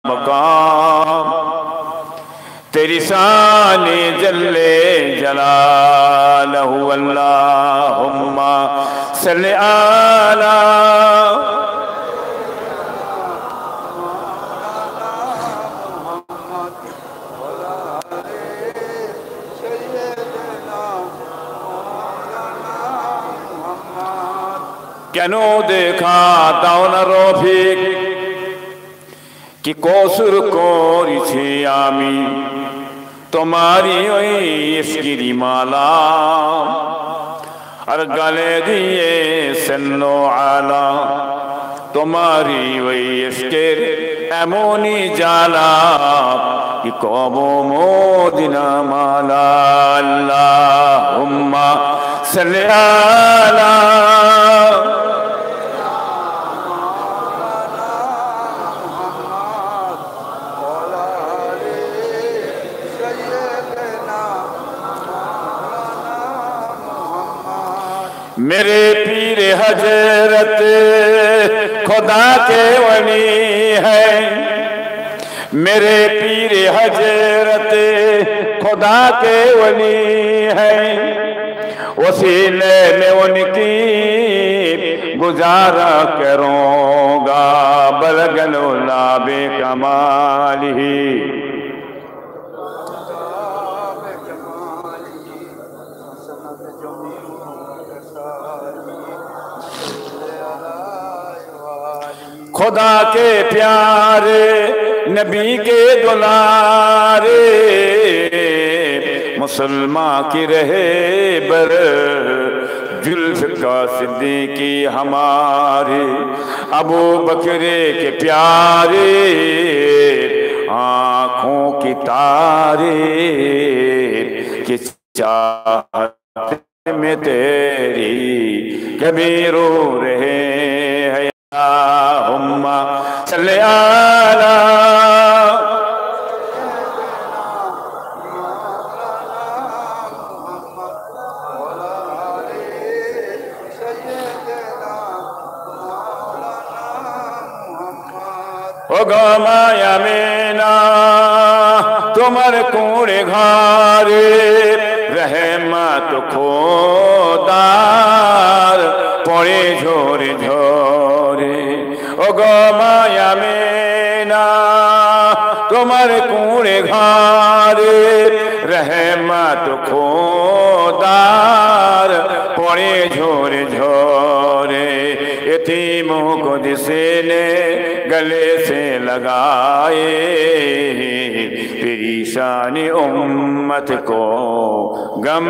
मकाम तेरी शान जल्ले जलालहु अल्लाहुम्मा सल्ली अला কেনো দেখা দাও না রফিক কি কসুর করেছি আমি তোমারি ওই ইশকেরি মালা আর গলে দিয়ে সন্নো আলা তোমারি ওই ইশকের এমনই জালা কি কব মদিনা মালা আল্লাহুম্মা সাল্লি আলা मेरे पीर हजरत खुदा के वली है मेरे पीर हजरत खुदा के वली है वसीले में उनकी गुजारा करूँगा बलगलो लाबे कमाली खुदा के प्यारे नबी के दुलारे मुसलमान की रहे बर जुल्फ़िकार सिद्दीकी हमारे अबू बकरे के प्यारे आँखों की तारे कि चाहत में तेरी कभी रो रहे हैं अल्लाहुम्मा सल्ली अला ओ गमाया मेना तुम्हार कूड़े घारे रहमत खोदार पड़े झोरे झोरे ओ गमाया मेना तुम्हार कूड़े घारे रहमत खोदार पड़े झोरे झोरे यतीमों को जिसने गले से लगाए परेशानी उम्मत को गम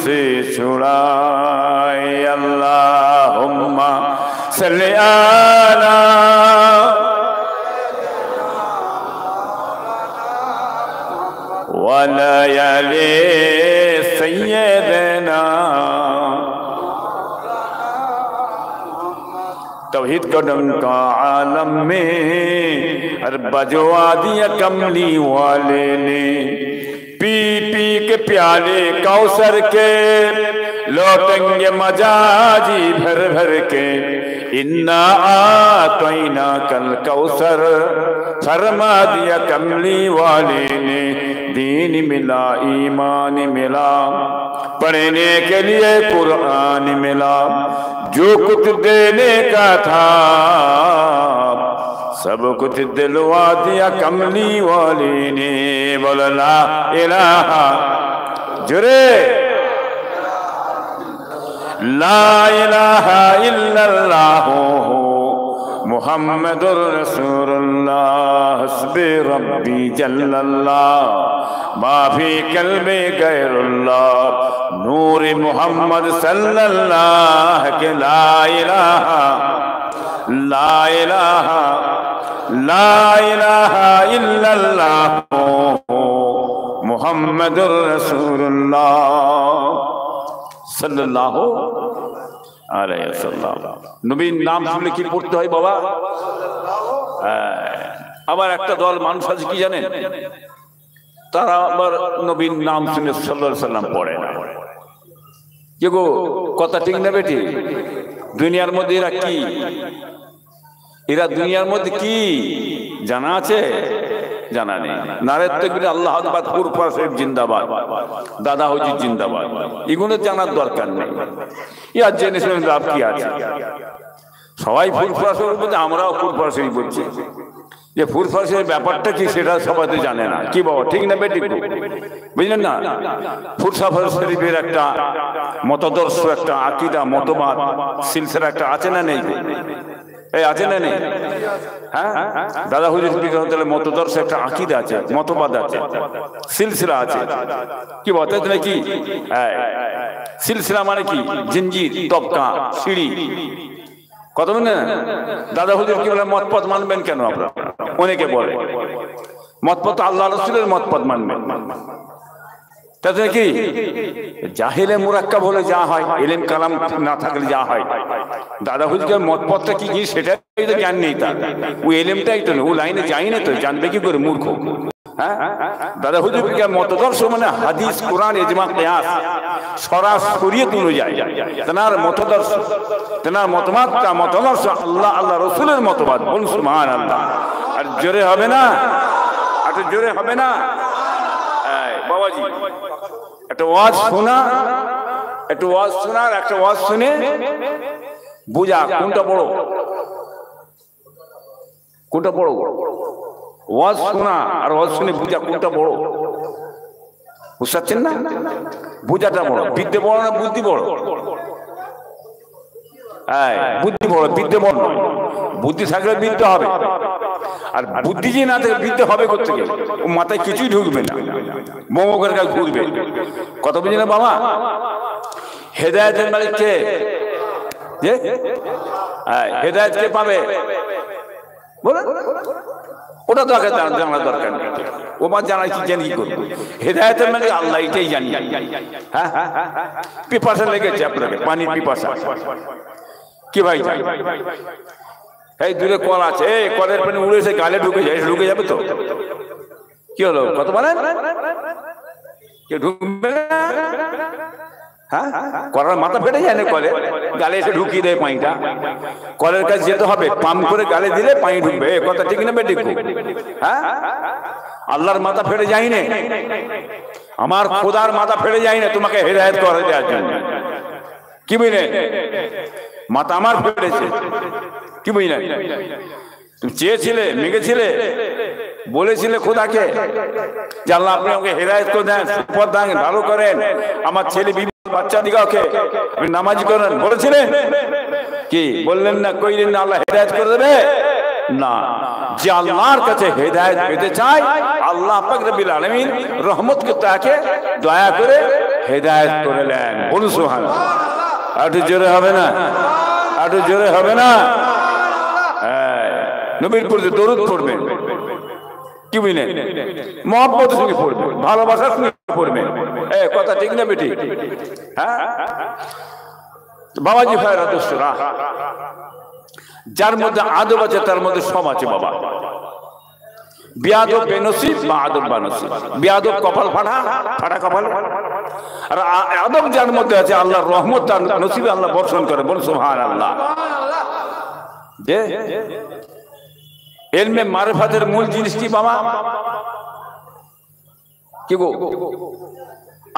से छुड़ाए अल्लाहुम्मा सल्ली अला वलयले सय्यदना तौहीद का डंका आलम में हर बजवा दिया कमली वाले ने पी पी के प्याले कौसर के लौटेंगे मजाजी भर भर के इन्ना आतैना कल कौसर फरमा दिया कमली वाले ने दीन मिला ईमान मिला पढ़ने के लिए कुरान मिला जो कुछ देने का था सब कुछ दिलवा दिया कमली वाली ने बोला ला इलाहा जुरे ला इलाहा इल्लल्लाह मुहम्मदुर रसूलुल्लाह हस्बी रब्बी जल्लल्लाह माफी कल्बे गैरुल्लाह नूर मुहम्मद सल्लल्लाह के ला इलाहा इल्लल्लाह मुहम्मदुर रसूलुल्लाह सल्लल्लाहु अलैहि वसल्लम नबीর নাম শুনলে কি পড়তে হয় বাবা আবার একটা দল মানুষ আছে কি জানেন তারা আবার নবীর নাম শুনে সাল্লাল্লাহু আলাইহি ওয়াসাল্লাম পড়ে না কি গো কথা ঠিক না বেটি দুনিয়ার মধ্যে এরা দুনিয়ার মধ্যে কি জানা আছে জানা নেই। নারে তাকবীর, আল্লাহু আকবার, ফুরফুরা শরীফ জিন্দাবাদ, দাদা হুজুর জিন্দাবাদ, এগুলো জানার দরকার নেই। ইয়ার জেনে শুনে লাভ কি আছে? সবাই ফুরফুরা শরীফ বলছে, আমরাও ফুরফুরা শরীফ বলছি। যে ফুরফুরা শরীফের ব্যাপারটা কি সেটা সবাই তো জানে না। কি বাবা, ঠিক না বেঠিক? বুঝলেন না? ফুরফুরা শরীফের একটা মতাদর্শ, একটা আকীদা, মতবাদ, সিলসিলা একটা আছে না নেই? এই আছে না নেই? হ্যাঁ, দাদা হুজুর মতদর্শ একটা আকীদা আছে, মতবাদ আছে, সিলসিলা আছে। কি বলতে নাকি? সিলসিলা মানে কি? জিনজির, তবকা, সিঁড়ি। কত মানে দাদা হুজুর কি বলে? মতপথ মানবেন কেন আপনারা? অনেকে বলে মতপথ আল্লাহ রাসূলের মতপথ মানবেন। তাতে কি জাহিলে মুরাক্কাব হলে যা হয়, ইলম কালাম না থাকলে যা হয়, দাদা হুজুরের মতপথটা কি কি সেটাই তো জ্ঞান নেই তার। ও ইলমটাই তো না, ও লাইনে যাই না তো, জানবে কি করে? মূর্খ। হ্যাঁ, দাদা হুজুরের মতদর্শ মানে হাদিস, কোরআন, ইজমা, কিয়াস সরাসরি তুলে যায়। তেনার মতদর্শ, তেনার মতবাদটা, মতদর্শ আল্লাহ আল্লাহ রাসূলের মতবাদ। বলুন সুবহানাল্লাহ। আর জোরে হবে না, আর জোরে হবে না। বাবাজি, একটা ওয়াজ শোনা, একটা ওয়াজ শোনার, একটা ওয়াজ শুনে বুঝা কোনটা বড়, কোনটা বড়? ওয়াজ শোনা আর ওয়াজ শুনে বুঝা কোনটা বড়? বুঝতে না? বুঝাটা বড়। বিদ্যে বড় না বুদ্ধি বড়? বুদ্ধি বড়, বিদ্যে বড় নয়। বুদ্ধি থাকলে বিদ্যে হবে, আর বুদ্ধি যে না থাকে বিদ্যে হবে করতে গেলে ও মাথায় কিছুই ঢুকবে না, মোমকের কাছে ঘুরবে। কত বুঝি না বাবা? হেদায়েতের মালিক কে? যে হেদায়েত কে পাবে বলে? ওটা তো আগে জানার দরকার নেই। ও মা জানাই কি জানি কি করবো? হেদায়েতের মালিক আল্লাহ, এটাই জানি। হ্যাঁ, পিপাসা লেগেছে আপনাকে, পানির পিপাসা। কি ভাই, এই দূরে কল আছে, এই কলের পানি উড়েছে গালে ঢুকে যায়, ঢুকে যাবে তো? কি হলো? কত বলেন? কেউ ঢুকবে না? হ্যাঁ, কলার মাথা ফেটে যায় না, কলে গালে এসে ঢুকিয়ে দেয় পানিটা। কলের কাছে যেতে হবে, পাম্প করে গালে দিলে পানি ঢুকবে। কথা ঠিক না বেঠিক? হ্যাঁ, আল্লাহর মাথা ফেটে যায় না, আমার খোদার মাথা ফেটে যায় না তোমাকে হেদায়েত করে দেওয়ার জন্য। কি বুঝলেন? মাথা আমার ফেটেছে। কি বুঝলেন? তুমি চেয়েছিলে, মেগেছিলে, বলেছিলে খোদাকে যে আল্লাহ আপনি আমাকে হেদায়েত করে দেন, সুপথ দেন, ভালো করেন, আমার ছেলে বিবি বাচ্চা দিগাকে আপনি নামাজি করেন, বলেছিলেন? কি বললেন না? কইলেন না আল্লাহ হেদায়েত করে দেবে না? যে আল্লাহর কাছে হেদায়েত পেতে চায়, আল্লাহ পাক রব্বুল আলামিন রহমতকে তাকে দয়া করে হেদায়েত করে নেন। বলুন সুবহানাল্লাহ। আরো জোরে হবে না? আরো জোরে হবে না? নবীর প্রতি দরুদ পড়বেন। কি বুঝলেন? মহব্বতের সঙ্গে পড়বেন, ভালোবাসার সঙ্গে পড়বেন। কথা ঠিক না বেটি? হ্যাঁ বাবাজি ভাইরা, দোস্তরা, যার মধ্যে আদব আছে তার মধ্যে সব আছে বাবা। বিয়াদব বেনসিব বা আদব বানসিব। বিয়াদব কপাল ফাটা, ফাটা কপাল। আর আদব যার মধ্যে আছে, আল্লাহর রহমত তার নসিবে আল্লাহ বর্ষণ করে। বলুন সুবহানাল্লাহ। যে ইলমে মারিফাতের মূল জিনিস কি বাবা? কি গো,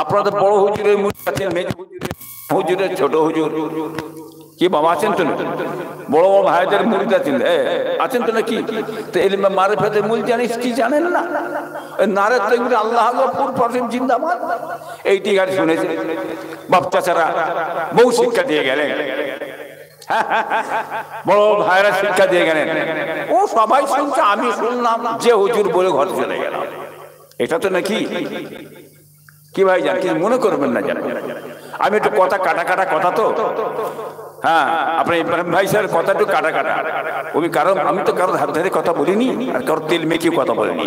আপনাদের বড় হুজুরের মুরিদ আছেন, মেজ হুজুরের, ছোট হুজুর কি বাবা আছেন তো? বড় বড় ভাইদের মুরিদ আছেন, আছেন তো নাকি? তো ইলমে মারিফাতের মূল জানিস কি জানেন না? নারে তাকবীর, আল্লাহু আকবার, ফুরফুরা জিন্দাবাদ, এইটি গাড়ি শুনেছে। বাপ চাচারা বহু শিক্ষা দিয়ে গেলেন, বড় ভাইরা শিক্ষা দিয়ে গেলেন, ও সবাই শুনছে, আমি শুনলাম, যে হুজুর বলে ঘর চলে গেলাম। এটা তো নাকি? কি ভাই জান, কিছু মনে করবেন না জানেন, আমি একটু কথা কাটা কাটা কথা তো। হ্যাঁ, আপনি ইব্রাহিম ভাই স্যার কথা একটু কাটা কাটা। ওই কারণ আমি তো কারোর হাত ধরে কথা বলিনি, আর কারোর তেল মেখে কথা বলিনি।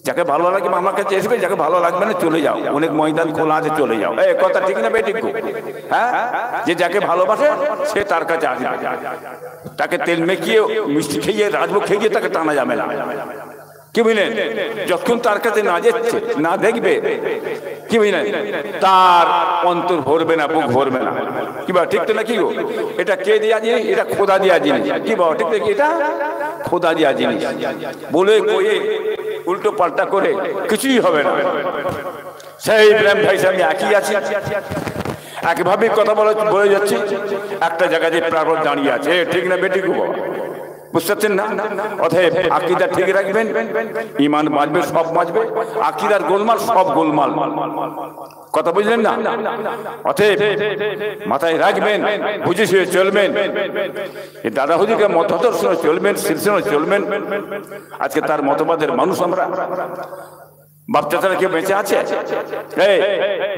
যাকে ভালো লাগে আমার কাছে আসবে, যাকে ভালো লাগবে না চলে যাও, অনেক ময়দান খোলা আছে, চলে যাও। এই কথা ঠিক না বেঠিক? হ্যাঁ, যে যাকে ভালোবাসে সে তার কাছে আসবে, তাকে তেল মেখিয়ে মিষ্টি খেয়ে রাজভোগ খেয়ে তাকে টানা যাবে না। কি বুঝলেন? যখন তার কাছে না যাচ্ছে, না দেখবে, কি বুঝলেন, তার অন্তর ভরবে না, বুক ভরবে না। কি বা ঠিক তো নাকি? এটা কে দিয়া জিনিস? এটা খোদা দিয়া জিনিস। কি বাবা ঠিক নাকি? এটা খোদা দিয়া জিনিস। বলে কয়ে উল্টো পাল্টা করে কিছুই হবে না। সেই ইব্রাহিম ভাই আমি একই আছি, একভাবে কথা বলে যাচ্ছি, একটা জায়গায় যে প্রাণ দাঁড়িয়ে আছে, ঠিক না বেটি গো? বুঝতে পারছেন না? অতএব আকীদা ঠিক রাখবেন, ঈমান বাঁচবে, সব বাঁচবে। আকীদার গোলমাল সব গোলমাল, কথা বুঝলেন না? অতএব মাথায় রাখবেন, বুঝে শুয়ে চলবেন। এই দাদা হুজুরকে মতাদর্শনে চলবেন, শীর্ষণে চলবেন। আজকে তার মতবাদের মানুষ আমরা। বাপ চাচারা কেউ বেঁচে আছে?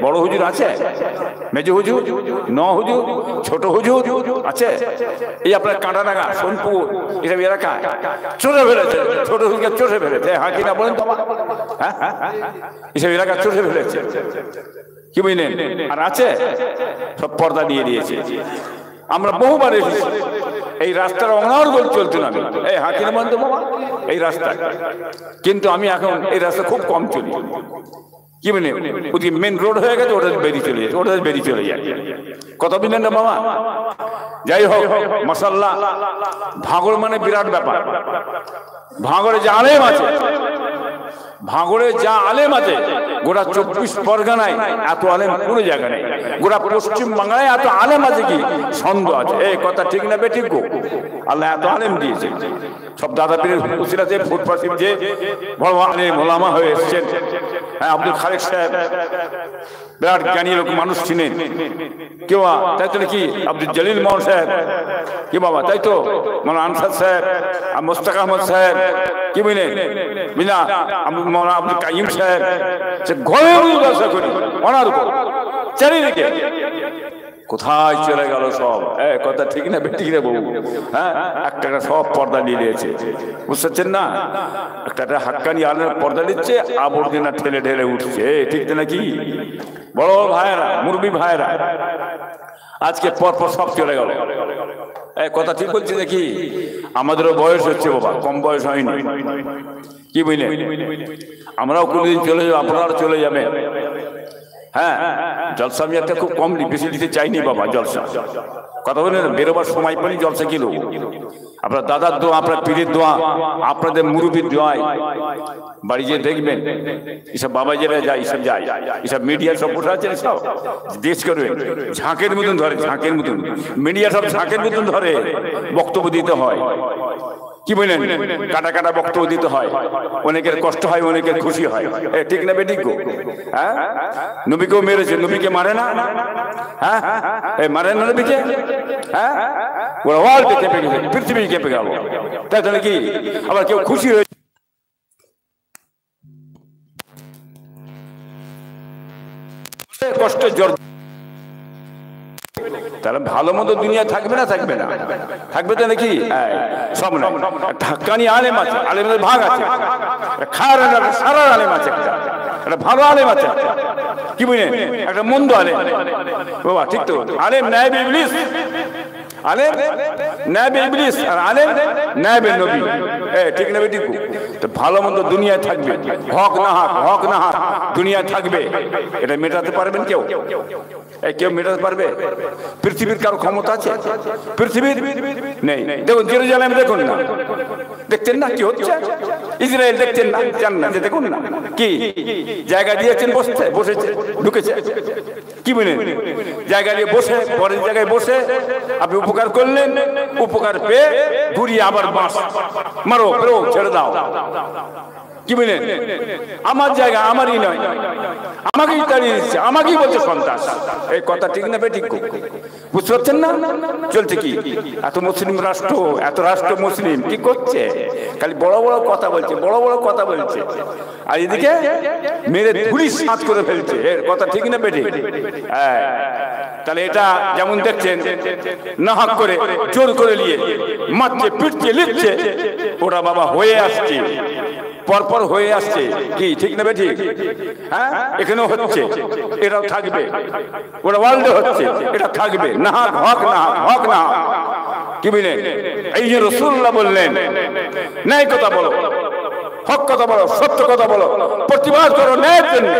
বড় হুজুর আছে, মেজ হুজুর, ন হুজুর, ছোট হুজুর আছে? এই আপনার কাঁটাডাঙ্গা, সোনপুর এসব এলাকা চষে ফেলেছে, ছোট হুজুরকে চষে ফেলেছে। হ্যাঁ কিনা বলেন তো? হ্যাঁ, এসব এলাকা চষে ফেলেছে, কি বুঝলেন? আর আছে সব পর্দা দিয়ে দিয়েছে। আমরা বহুবার এসেছি, এই রাস্তার অনর্গল চলতো না, এই হাকিম বন্ধু বাবা এই রাস্তায়, কিন্তু আমি এখন এই রাস্তা খুব কম চলি। কি মানে ওদিকে মেন রোড হয়ে গেছে, ওটা বেরিয়ে চলে যাচ্ছে, ওটা বেরিয়ে চলে যায়। কত বুঝলেন না বাবা? যাই হোক, মাশাআল্লাহ, ভাঙড় মানে বিরাট ব্যাপার। ভাঙড়ে যে আলেম আছে, ভাঙড়ে যা আলেম আছে, গোটা 24 পরগনায় এত আলেম কোনো জায়গা নেই। গোটা পশ্চিম বাংলায় এত আলেম আছে কি সন্দেহ আছে। এই কথা ঠিক না বেঠিক গো? আল্লাহ এত আলেম দিয়েছে। সব দাদা পীরের উসিলাতে ফুটপাসিম যে বড় আলেম ওলামা হয়ে এসেছেন। হ্যাঁ, আব্দুল খালেক সাহেব বিরাট জ্ঞানী লোক, মানুষ ছিলেন। কেউ তাই তো নাকি আব্দুল জলিল মোহন সাহেব, কি বাবা তাই তো? মানে আনসার সাহেব, মোস্তাক আহমদ সাহেব, কি বুঝলেন? বিনা মৌলানা আব্দুল কাইম সাহেব, সে ঘরে ব্যবসা করি ওনার উপর চারিদিকে। কোথায় চলে গেল সব? কথা ঠিক না বেঠিক রে বউ? হ্যাঁ, একটা সব পর্দা নিয়ে নিয়েছে, বুঝতে পারছেন না? একটা হাক্কানি আলের পর্দা নিচ্ছে, আবর্জনা ঠেলে ঢেলে উঠছে, ঠিক নাকি? বড় ভাইয়েরা, মুরবি ভাইয়েরা, আজকে পরপর সব চলে গেল। কথা ঠিক বলছি দেখি? আমাদেরও বয়স হচ্ছে বাবা, কম বয়স হয়নি, কি বুঝলেন? আমরাও কোনদিন চলে যাবো, আপনারাও চলে যাবেন। হ্যাঁ, জলসা আমি একটা খুব কম বেশি দিতে চাইনি বাবা জলসা, কথা বলেন। বেরোবার সময় পানি জলসা কিলো। আপনার দাদার দোয়া, আপনার পীরের দোয়া, আপনাদের মুরব্বীর দোয়ায় বাড়ি যেয়ে দেখবেন এসব বাবা যারা যায়, এসব যায়, এসব মিডিয়া সব বসে আছে, সব দেশ করবে ঝাঁকের মতন ধরে, ঝাঁকের মতন মিডিয়া সব ঝাঁকের মতন ধরে বক্তব্য দিতে হয়, কি বলেন? কাটা কাটা বক্তব্য দিতে হয়, অনেকের কষ্ট হয়, অনেকের খুশি হয়। ঠিক না বেঠিক গো? হ্যাঁ, নবীকেও মেরেছে, নবীকে মারে না? হ্যাঁ, মারে না নবীকে? হ্যাঁ, ওরা ওয়ার্ল্ড কেঁপে গেছে, পৃথিবী কেঁপে গেল। তাই তাহলে কি আবার কেউ খুশি হয়েছে? কষ্টের জ্বর, তাহলে ভালো মতো দুনিয়া থাকবে না? থাকবে না? থাকবে তো নাকি? সব নয়, হাক্কানি আলেম আছে, আলেমের ভাগ আছে, সারা আলেম আছে, একটা ভালো আলেম আছে, কি বুঝলেন? একটা মন্দ আলেম বাবা, ঠিক তো? আলেম নায়েবে ইবলিস, আলেম নায়েবে ইবলিস, আর আলেম নায়েবে নবী। ঠিক না বেঠিক? তো ভালো মন্দ দুনিয়ায় থাকবে, হক না হক, হক না হক দুনিয়ায় থাকবে। এটা মেটাতে পারবেন কেউ? কেউ মেটাতে পারবে? পৃথিবীর কারো ক্ষমতা আছে? পৃথিবীর নেই। দেখুন জেরুজালেম, দেখুন না, দেখছেন না কি হচ্ছে? ইসরায়েল দেখছেন না, জান না যে দেখুন না কি জায়গা দিয়েছেন, বসছে, বসেছে, ঢুকেছে, কি বলেন? জায়গা নিয়ে বসে, পরের জায়গায় বসে আপনি উপকার করলেন, উপকার পেয়ে ঘুরিয়ে আবার বাঁশ মারো, পেরো, ছেড়ে দাও, কি বলেন? আমার জায়গা আমারই নয়, আমাকেই তাড়িয়ে দিচ্ছে, আমাকেই বলছে সন্ত্রাস। এই কথা ঠিক না বেঠিক? বুঝতে পারছেন না? চলছে কি? এত মুসলিম রাষ্ট্র, এত রাষ্ট্র মুসলিম, কি করছে? খালি বড় বড় কথা বলছে, বড় বড় কথা বলছে, আর এদিকে মেরে ধুলি সাত করে ফেলছে। এর কথা ঠিক না বেঠিক? হ্যাঁ, তাহলে এটা যেমন দেখছেন না হক করে জোর করে নিয়ে মারছে, পিটছে, লিখছে, ওরা বাবা হয়ে আসছে, পরপর হয়ে আসছে, কি ঠিক না বেঠিক? হ্যাঁ, এখানেও হচ্ছে, এটাও থাকবে, ওরা ওয়ার্ল্ডে হচ্ছে, এটা থাকবে। না হক, হক না হক, হক না হক, কি বুঝলেন? এই যে রাসূলুল্লাহ বললেন, ন্যায় কথা বলো, হক কথা বলো, সত্য কথা বলো, প্রতিবাদ করো ন্যায়ের জন্য।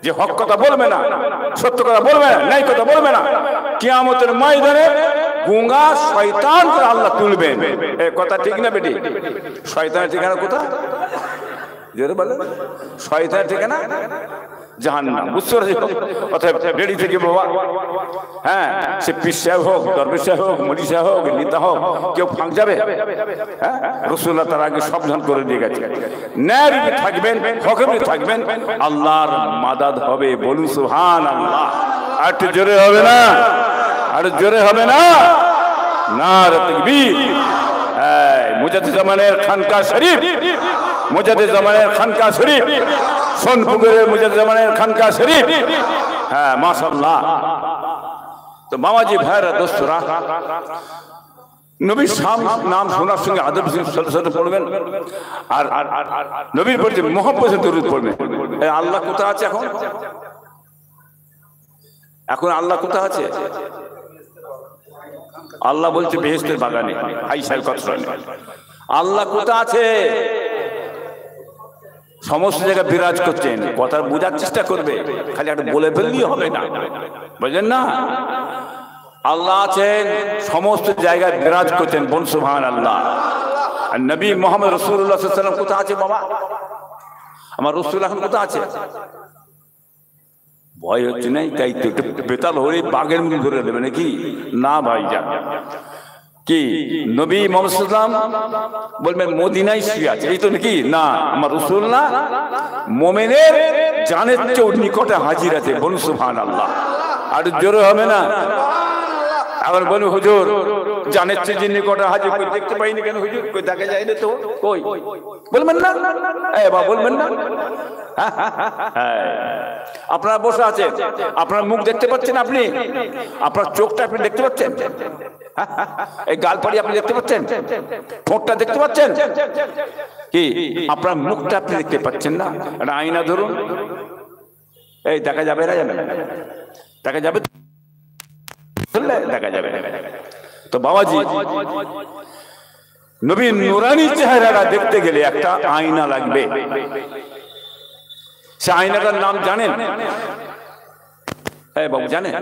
যে হক কথা বলবে না, সত্য কথা বলবে না, ন্যায় কথা বলবে না, কিয়ামতের ময়দানে গুঙ্গা শয়তান করে আল্লাহ তুলবেন। এই কথা ঠিক না বেটি? শয়তানের ঠিকানা কোথায়? জোরে বলে, শয়তানের ঠিকানা জাহান্নাম। বুঝতে পারছি? অতএব রেডি থেকে বাবা। হ্যাঁ, সে পীর সাহেব হোক, দরবেশ সাহেব হোক, মুড়ি সাহেব হোক, নেতা হোক, কেউ ফাঁক যাবে? হ্যাঁ, রাসূলুল্লাহ তার আগে সাবধান করে দিয়ে গেছে, ন্যায় থাকবেন, হকে থাকবেন, আল্লাহর মাদাদ হবে। বলুন সুবহানাল্লাহ। আর একটু জোরে হবে না? আর জোরে হবে না? নারে তাকবীর। মুজাদ্দিদ জামানের খানকা শরীফ, মুজাদ্দিদ জামানের খানকা শরীফ, সোনপুরের মুজাদ্দিদ জামানের খানকা শরীফ। হ্যাঁ, মাশাআল্লাহ। তো বাবাজি ভাইরা, দোস্তরা, নবীর নাম শোনার সঙ্গে আদব সাথে পড়বেন, আর নবীর প্রতি মুহাব্বতে দরুদ পড়বেন। আল্লাহ কোথায় আছে এখন? এখন আল্লাহ কোথায় আছে? আল্লাহ বলছে বেহেশতের বাগানে। আয়েশার কথা আল্লাহ কোথায় আছে? সমস্ত জায়গায় বিরাজ করছেন। কথা বোঝার চেষ্টা করবে, খালি একটা বলে ফেললেই হবে না, বুঝলেন না? আল্লাহ আছেন, সমস্ত জায়গায় বিরাজ করছেন। বলুন সুবহানাল্লাহ। আর নবী মুহাম্মদ রাসূলুল্লাহ সাল্লাল্লাহু আলাইহি ওয়াসাল্লাম কোথায় আছে বাবা? আমার রাসূল এখন কোথায় আছে? ভয় হচ্ছে নাই তাই তো একটু বেতাল হয়ে বাঘের মুখ ধরে দেবে নাকি? না ভাই, যান কি নবী মুহাম্মদ সাল্লাল্লাহু আলাইহি ওয়াসাল্লাম বলবেন মদিনায় শুয়ে আছে, এই তো নাকি? না, আমার রাসূল না, মুমিনের জানের চেয়ে নিকটে হাজির আছে। বলুন সুবহানাল্লাহ। আর জোরে হবে না? আবার বলুন হুজুর জানের চেয়ে যে নিকটে হাজির, কই দেখতে পাইনি কেন হুজুর? কই দেখা যায় না তো? কই বলবেন না? এই বাবা বলবেন না? আপনারা বসে আছেন, আপনার মুখ দেখতে পাচ্ছেন, আপনি আপনার চোখটা আপনি দেখতে পাচ্ছেন, এই গালপাড়ি আপনি দেখতে পাচ্ছেন, ঠোঁটটা দেখতে পাচ্ছেন, কি আপনার মুখটা আপনি দেখতে পাচ্ছেন না? একটা আয়না ধরুন, এই দেখা যাবে না? যাবে? দেখা যাবে? দেখা যাবে। তো বাবাজি, নবীর নূরানী চেহারাটা দেখতে গেলে একটা আয়না লাগবে। সে আয়নাটার নাম জানেন? হ্যাঁ বাবু, জানেন?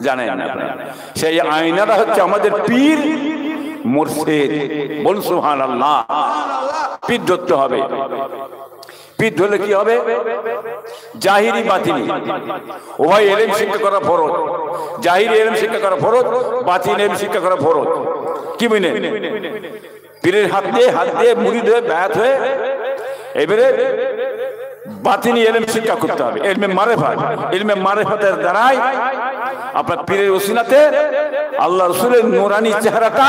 জানেন না? সেই আয়নাটা হচ্ছে আমাদের পীর মুর্শিদ। বলুন সুবহানাল্লাহ। পীর ধরতে হবে। পীর ধরলে কি হবে? জাহিরি বাতিনি উভয় ইলম শিক্ষা করা ফরজ। জাহিরি ইলম শিক্ষা করা ফরজ, বাতিনি ইলম শিক্ষা করা ফরজ। কি বুঝলেন? পীরের হাত দিয়ে মুরিদ হয়ে বায়াত হয়ে এবারে বাতিনি ইলম শিক্ষা করতে হবে। ইলমে মারিফাত, ইলমে মারিফাতের দ্বারাই আপনার পীরের ওসিলাতে আল্লাহ রাসূলের নূরানী চেহারাটা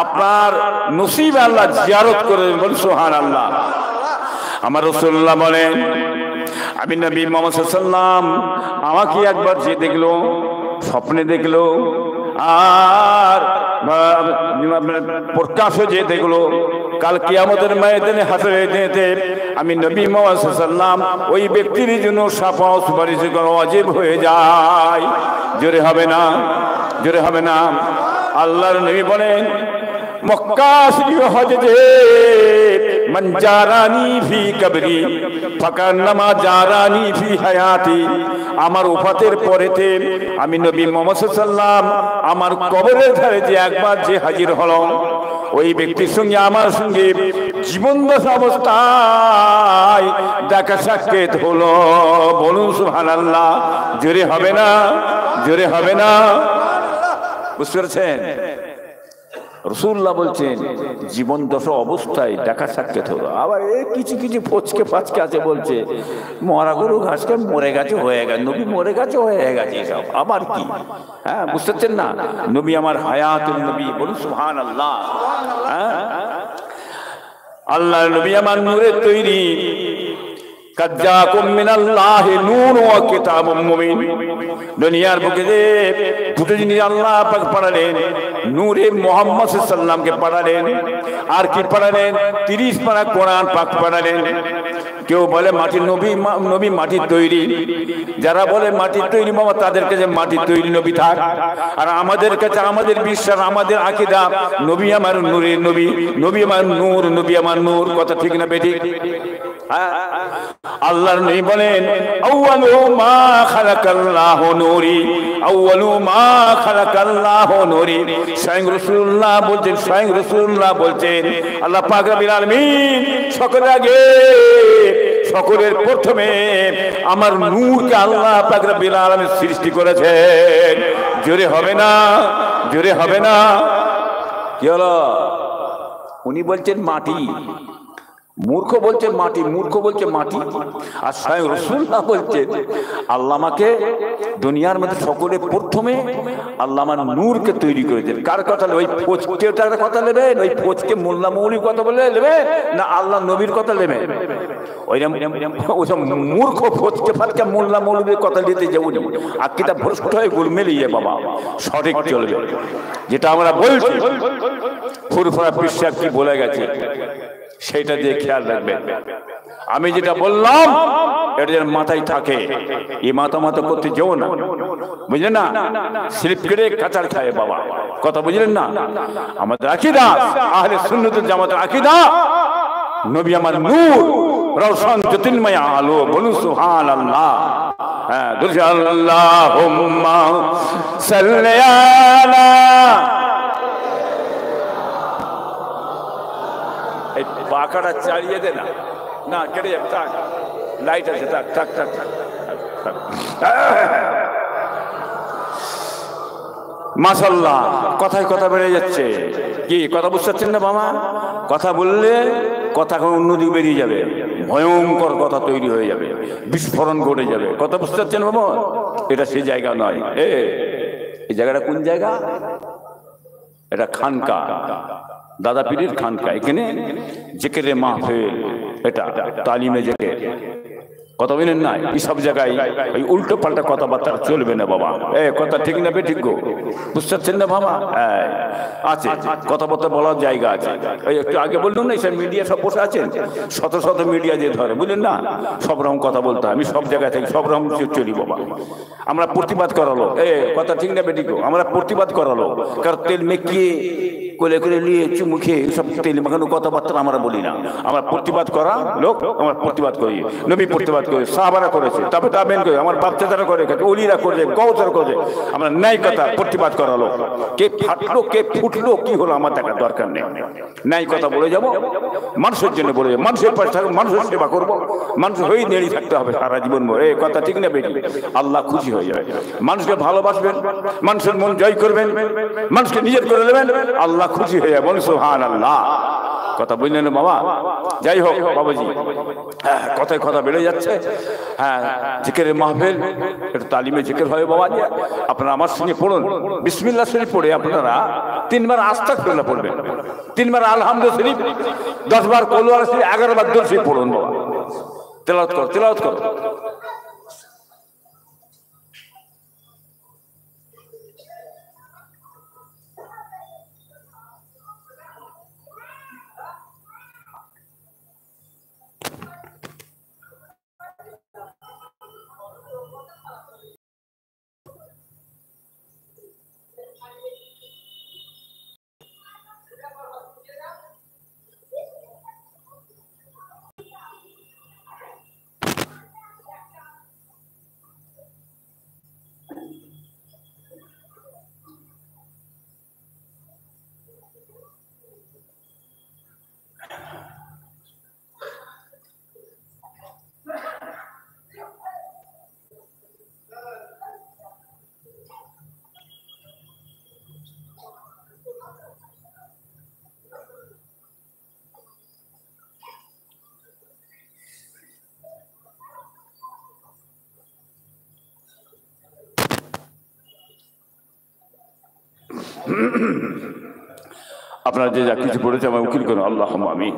আপনার নসিবে আল্লাহ জিয়ারত করে। বলুন সুবহানাল্লাহ। আমার রাসূলুল্লাহ বলেন, আমি নবী মুহাম্মদ সাল্লাল্লাহু আলাইহি ওয়াসাল্লাম আমাকে একবার যে দেখলো, স্বপ্নে দেখলো, আর প্রকাশে যে দেখলো, কাল কিয়ামতের ময়দানে হাসরেতে আমি নবী মুহাম্মদ সাল্লাল্লাহু আলাইহি ওয়াসাল্লাম ওই ব্যক্তির জন্য শাফাআত সুপারিশ করা ওয়াজিব হয়ে যায়। জোরে হবে না? জোরে হবে না? আল্লাহর নবী বলেন, মক্কা শরীফ হজে মান জারানি ফি কবরি ফাকান্নামা জারানি ফি হায়াতি। আমার ওফাতের পরেতে আমি নবী মুহাম্মদ সাল্লাল্লাহু আলাইহি ওয়াসাল্লাম আমার কবরের ধারে যে একবার যে হাজির হলো, ওই ব্যক্তির সঙ্গে আমার সঙ্গে জীবনদশা অবস্থায় দেখা সাক্ষাৎ হলো। বলুন সুবহানাল্লাহ। জোরে হবে না? জোরে হবে না? বুঝতে পেরেছেন? রাসূলুল্লাহ বলছেন জীবন দশা অবস্থায় দেখা সাক্ষাৎ হলো। আবার এই কিছু কিছু ফচকে ফাচকে আছে, বলছে মরা গরু ঘাসকে মরে গেছে হয়ে গেছে, নবী মরে গেছে হয়ে গেছে, এসব আবার কি? হ্যাঁ, বুঝতে পারছেন না? নবী আমার হায়াতুন নবী। বলুন সুবহানাল্লাহ। হ্যাঁ, আল্লাহর নবী আমার নূরের তৈরি। কাজ্জাকুম মিনাল্লাহি নূর ওয়া কিতাবুম মুবিন। দুনিয়ার বুকে যে দুটো জিনিস আল্লাহ পাক পাঠালেন, নূরে মুহাম্মদ সাল্লাল্লাহু আলাইহি ওয়াসাল্লামকে পাঠালেন, আর কি পাঠালেন? 30 পারা কোরআন পাক পাঠালেন। কেউ বলে মাটির নবী, নবী মাটির তৈরি। যারা বলে মাটির তৈরি বাবা, তাদের কাছে মাটির তৈরি নবী থাক। আর আমাদের কাছে আমাদের বিশ্বাস, আমাদের আকীদা, নবী আমার নূরের নবী, নবী আমার নূর, নবী আমার নূর। কথা ঠিক না বেঠিক? হ্যাঁ, আল্লাহর নবী বলেন আউয়ালু মা খালাকাল্লাহু নূরি, আউয়ালু মা খালাকাল্লাহু নূরি। স্বয়ং রাসূলুল্লাহ বলছেন আল্লাহ পাক রব্বুল আলামিন সকলের আগে সকলের প্রথমে আমার নূরকে আল্লাহ পাক রব্বুল আলামিন সৃষ্টি করেছেন। জোরে হবে না, জোরে হবে না। কি হলো? উনি বলছেন মাটি, মূর্খ বলছে মাটি, মূর্খ বলছে মাটি। আর স্বয়ং রাসূলুল্লাহ বলছেন আল্লাহ আমাকে দুনিয়ার মধ্যে সকলে প্রথমে আল্লাহ আমার নূরকে তৈরি করেছেন। কার কথা? ওই ফোচকেটার কথা নেবেন? ওই ফোচকে মোল্লা মৌলির কথা বলে নেবেন না আল্লাহ নবীর কথা নেবেন? ওইসব মূর্খ ফোচকে ফাটকে মোল্লা মৌলবীর কথা নিতে যাবো না। আকিদা ভ্রষ্ট হয়ে গোলমেলিয়ে বাবা সঠিক চলবে। যেটা আমরা বলছি ফুরফুরা পীর সাহেব কি বলে গেছে সেটা দিয়ে খেয়াল রাখবেন। আমি যেটা বললাম এটা যেন মাথায় থাকে। এই মাথা করতে যেও না, বুঝলেন না? স্লিপ কেটে কাঁচার খায় বাবা, কথা বুঝলেন না? আমাদের আকীদা আহলে সুন্নাত ওয়াল জামাতের আকীদা নবী আমার নূর, রওশন জ্যোতির্ময় আলো। বলুন সুবহানাল্লাহ। হ্যাঁ, আল্লাহুম্মা সাল্লি আলা। এই পাখাটা চালিয়ে দে না, না কেটে যাবে। থাক, লাইট আছে, থাক থাক থাক থাক। মাশাআল্লাহ, কথায় কথা বেড়ে যাচ্ছে। কি কথা বুঝতে পারছেন না বাবা? কথা বললে কথা অন্যদিকে বেরিয়ে যাবে, ভয়ঙ্কর কথা তৈরি হয়ে যাবে, বিস্ফোরণ ঘটে যাবে। কথা বুঝতে পারছেন বাবা? এটা সেই জায়গা নয়। এই জায়গাটা কোন জায়গা? এটা খানকা, দাদা পীরের খানকা। এখানে জিকিরে মাহফিল, এটা তালিমে জিকির। কথা বলেন না? এইসব জায়গায় ওই উল্টো পাল্টা কথাবার্তা চলবে না বাবা। কথা ঠিক না বেঠিক গো? বুঝতে পারছেন না বাবা? আছে কথাবার্তা বলার জায়গা আছে। ওই একটু আগে বললাম না, এইসব মিডিয়া সব বসে আছেন, শত শত মিডিয়া দিয়ে ধরে, বুঝলেন না? সব রকম কথা বলতে হয়। আমি সব জায়গা থেকে সব রকম চলি বাবা। আমরা প্রতিবাদ করালো, কথা ঠিক না বেঠিক গো? আমরা প্রতিবাদ করালো, কারণ তেল মেকিয়ে কোলে করে নিয়ে চুমুখে সব তেল মাখানো কথাবার্তা আমরা বলি না। আমরা প্রতিবাদ করা লোক, আমরা প্রতিবাদ করি। নবী প্রতিবাদ করে, সাহাবারা করেছে, তবে তাবেন করে, আমার বাচ্চারা করে, ওলিরা করে, গৌতরা করে। আমরা ন্যায় কথা প্রতিবাদ করালো। কে ফাটলো কে ফুটলো কি হলো আমার দেখার দরকার নেই। ন্যায় কথা বলে যাব, মানুষের জন্য বলে যাবো, মানুষের পাশে থাকবো, মানুষের সেবা করবো, মানুষ হয়েই নেড়ে থাকতে হবে সারা জীবন। কথা ঠিক না বেটি? আল্লাহ খুশি হয়ে যাবে। মানুষকে ভালোবাসবেন, মানুষের মন জয় করবেন, মানুষকে নিজের করে নেবেন, আল্লাহ খুশি হয়ে যাবে। সুবহানাল্লাহ। কথা বুঝলেন বাবা? যাই হোক বাবাজি, কথায় কথা বেড়ে যাচ্ছে। হ্যাঁ, জিকিরের মাহফিল, এটা তালিমে জিকির হয় বাবা। আপনারা আমার সঙ্গে পড়ুন, বিসমিল্লাহ শরীফ পড়ে আপনারা 3 বার আস্তাগফিরুল্লাহ পড়বেন, 3 বার আলহামদুলিল্লাহ শরীফ, 10 বার কুল ওয়া শরীফ, 11 বার দুরূদ শরীফ পড়ুন বাবা। তেলাওয়াত করো, তেলাওয়াত করো। আপনারা যে যা কিছু পড়েছে আমার উকিল করুন। আল্লাহুম্মা আমিন।